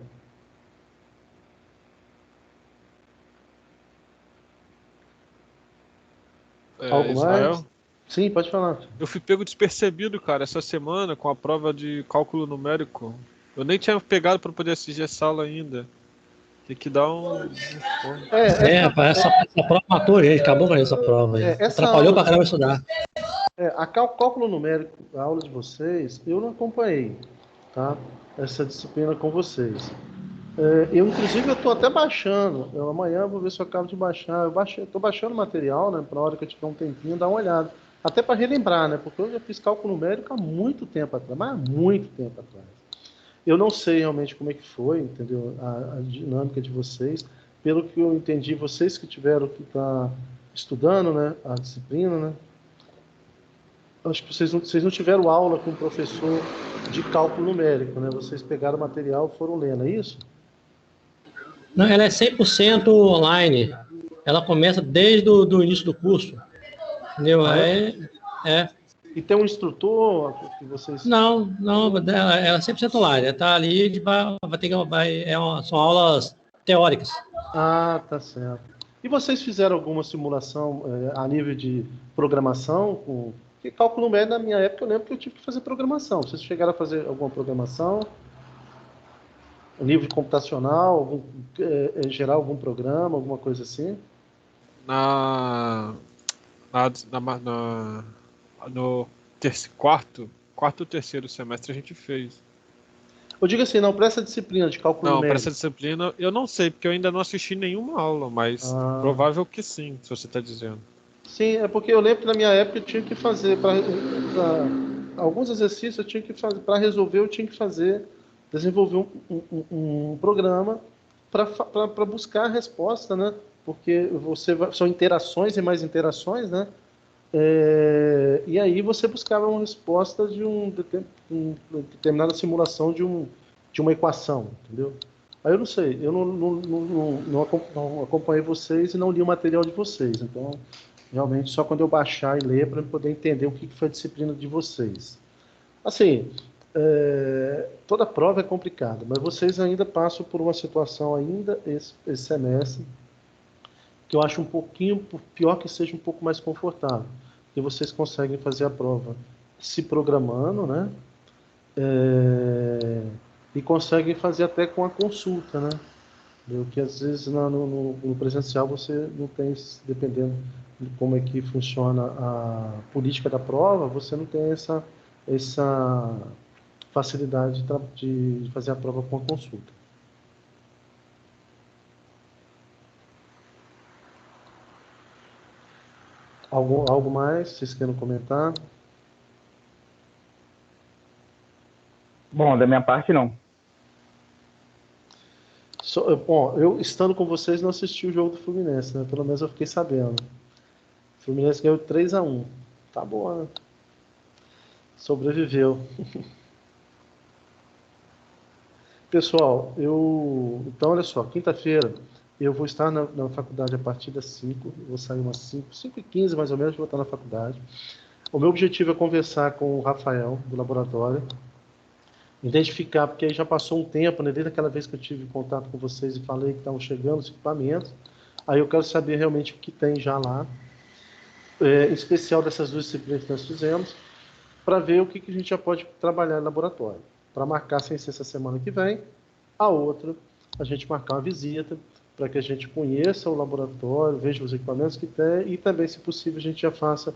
Algo Israel? mais? Sim, pode falar. Eu fui pego despercebido, cara, essa semana com a prova de cálculo numérico. Eu nem tinha pegado para poder assistir essa aula ainda. Tem que dar um... Essa prova matou a gente, acabou com essa prova aí. Atrapalhou pra caramba estudar. Cálculo numérico, a aula de vocês, eu não acompanhei, tá? Essa disciplina com vocês. Inclusive, eu estou até baixando. Amanhã eu vou ver se eu acabo de baixar. Estou baixando material, né? Para a hora que eu tiver um tempinho, dar uma olhada. Até para relembrar, né? Porque eu já fiz cálculo numérico há muito tempo atrás, mas há muito tempo atrás. Eu não sei realmente como é que foi, entendeu? A dinâmica de vocês. Pelo que eu entendi, vocês que tiveram que estar estudando, né? A disciplina, né? Acho que vocês não tiveram aula com o professor de cálculo numérico, né? Vocês pegaram o material e foram lendo, é isso? Não, ela é 100% online. Ela começa desde o início do curso. Entendeu? E tem um instrutor que vocês... Não, ela é 100% online. Ela está ali, são aulas teóricas. Ah, tá certo. E vocês fizeram alguma simulação a nível de programação? Porque cálculo numérico, na minha época, eu lembro que eu tive que fazer programação. Vocês chegaram a fazer alguma programação? A nível computacional, gerar algum programa, alguma coisa assim? No quarto ou terceiro semestre a gente fez. Eu digo assim, não, para essa disciplina de cálculo numérico. Não, para essa disciplina eu não sei, porque eu ainda não assisti nenhuma aula, mas provável que sim, se você está dizendo. Sim, é porque eu lembro que na minha época eu tinha que fazer, para alguns exercícios eu tinha que fazer, para resolver eu tinha que desenvolver um programa para buscar a resposta, né? Porque são interações e mais interações, né? E aí você buscava uma resposta de uma determinada simulação de uma equação, entendeu? Aí eu não sei, eu não acompanhei vocês e não li o material de vocês, então realmente só quando eu baixar e ler para poder entender o que foi a disciplina de vocês. Assim, toda prova é complicada, mas vocês ainda passam por uma situação ainda esse semestre que eu acho um pouquinho, pior que seja um pouco mais confortável, que vocês conseguem fazer a prova se programando, né? E conseguem fazer até com a consulta, né? Que às vezes no presencial você não tem, dependendo de como é que funciona a política da prova, você não tem essa facilidade de fazer a prova com a consulta. Algo mais? Vocês querem comentar? Bom, da minha parte, não. Bom, eu estando com vocês não assisti o jogo do Fluminense, né? Pelo menos eu fiquei sabendo. O Fluminense ganhou 3-1. Tá bom, né? Sobreviveu. Pessoal, então olha só, quinta-feira eu vou estar na faculdade a partir das 5, vou sair umas 5h15 mais ou menos, vou estar na faculdade. O meu objetivo é conversar com o Rafael, do laboratório, identificar, porque aí já passou um tempo, né, desde aquela vez que eu tive contato com vocês e falei que estavam chegando os equipamentos, aí eu quero saber realmente o que tem já lá, em especial dessas duas disciplinas que nós fizemos, para ver o que a gente já pode trabalhar no laboratório, para marcar sem ser essa semana que vem, a outra, a gente marcar uma visita, para que a gente conheça o laboratório, veja os equipamentos que tem e também, se possível, a gente já faça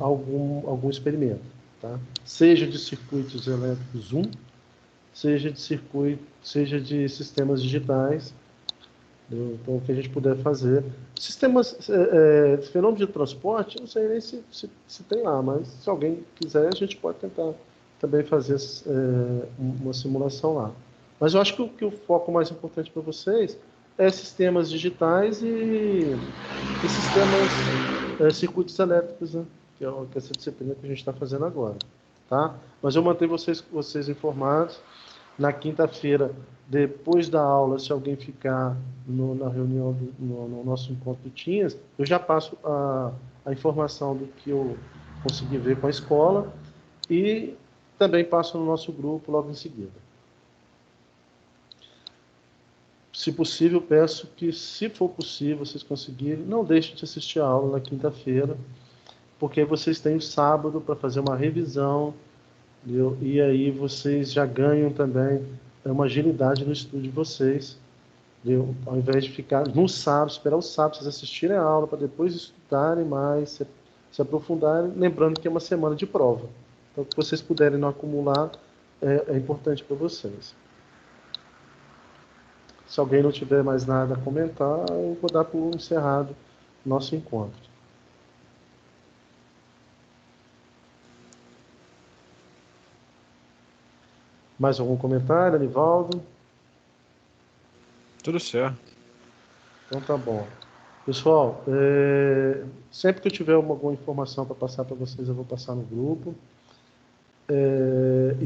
algum experimento. Tá? Seja de circuitos elétricos Zoom, seja de sistemas digitais, então o que a gente puder fazer. Sistemas, fenômeno de transporte, não sei nem se tem lá, mas se alguém quiser, a gente pode tentar também fazer uma simulação lá. Mas eu acho que o foco mais importante para vocês é sistemas digitais e sistemas, circuitos elétricos, né? Que é essa disciplina que a gente está fazendo agora. Tá? Mas eu mantenho vocês informados. Na quinta-feira, depois da aula, se alguém ficar na reunião, no nosso encontro do Teams, eu já passo a informação do que eu consegui ver com a escola e também passo no nosso grupo logo em seguida. Se possível, peço que, se for possível, vocês conseguirem, não deixem de assistir a aula na quinta-feira, porque vocês têm o sábado para fazer uma revisão, entendeu? E aí vocês já ganham também uma agilidade no estudo de vocês, entendeu? Ao invés de ficar no sábado, esperar o sábado, vocês assistirem a aula para depois estudarem mais, se aprofundarem, lembrando que é uma semana de prova. Então, o que vocês puderem não acumular é importante para vocês. Se alguém não tiver mais nada a comentar, eu vou dar por encerrado nosso encontro. Mais algum comentário, Anivaldo? Tudo certo. Então tá bom. Pessoal, sempre que eu tiver alguma informação para passar para vocês, eu vou passar no grupo.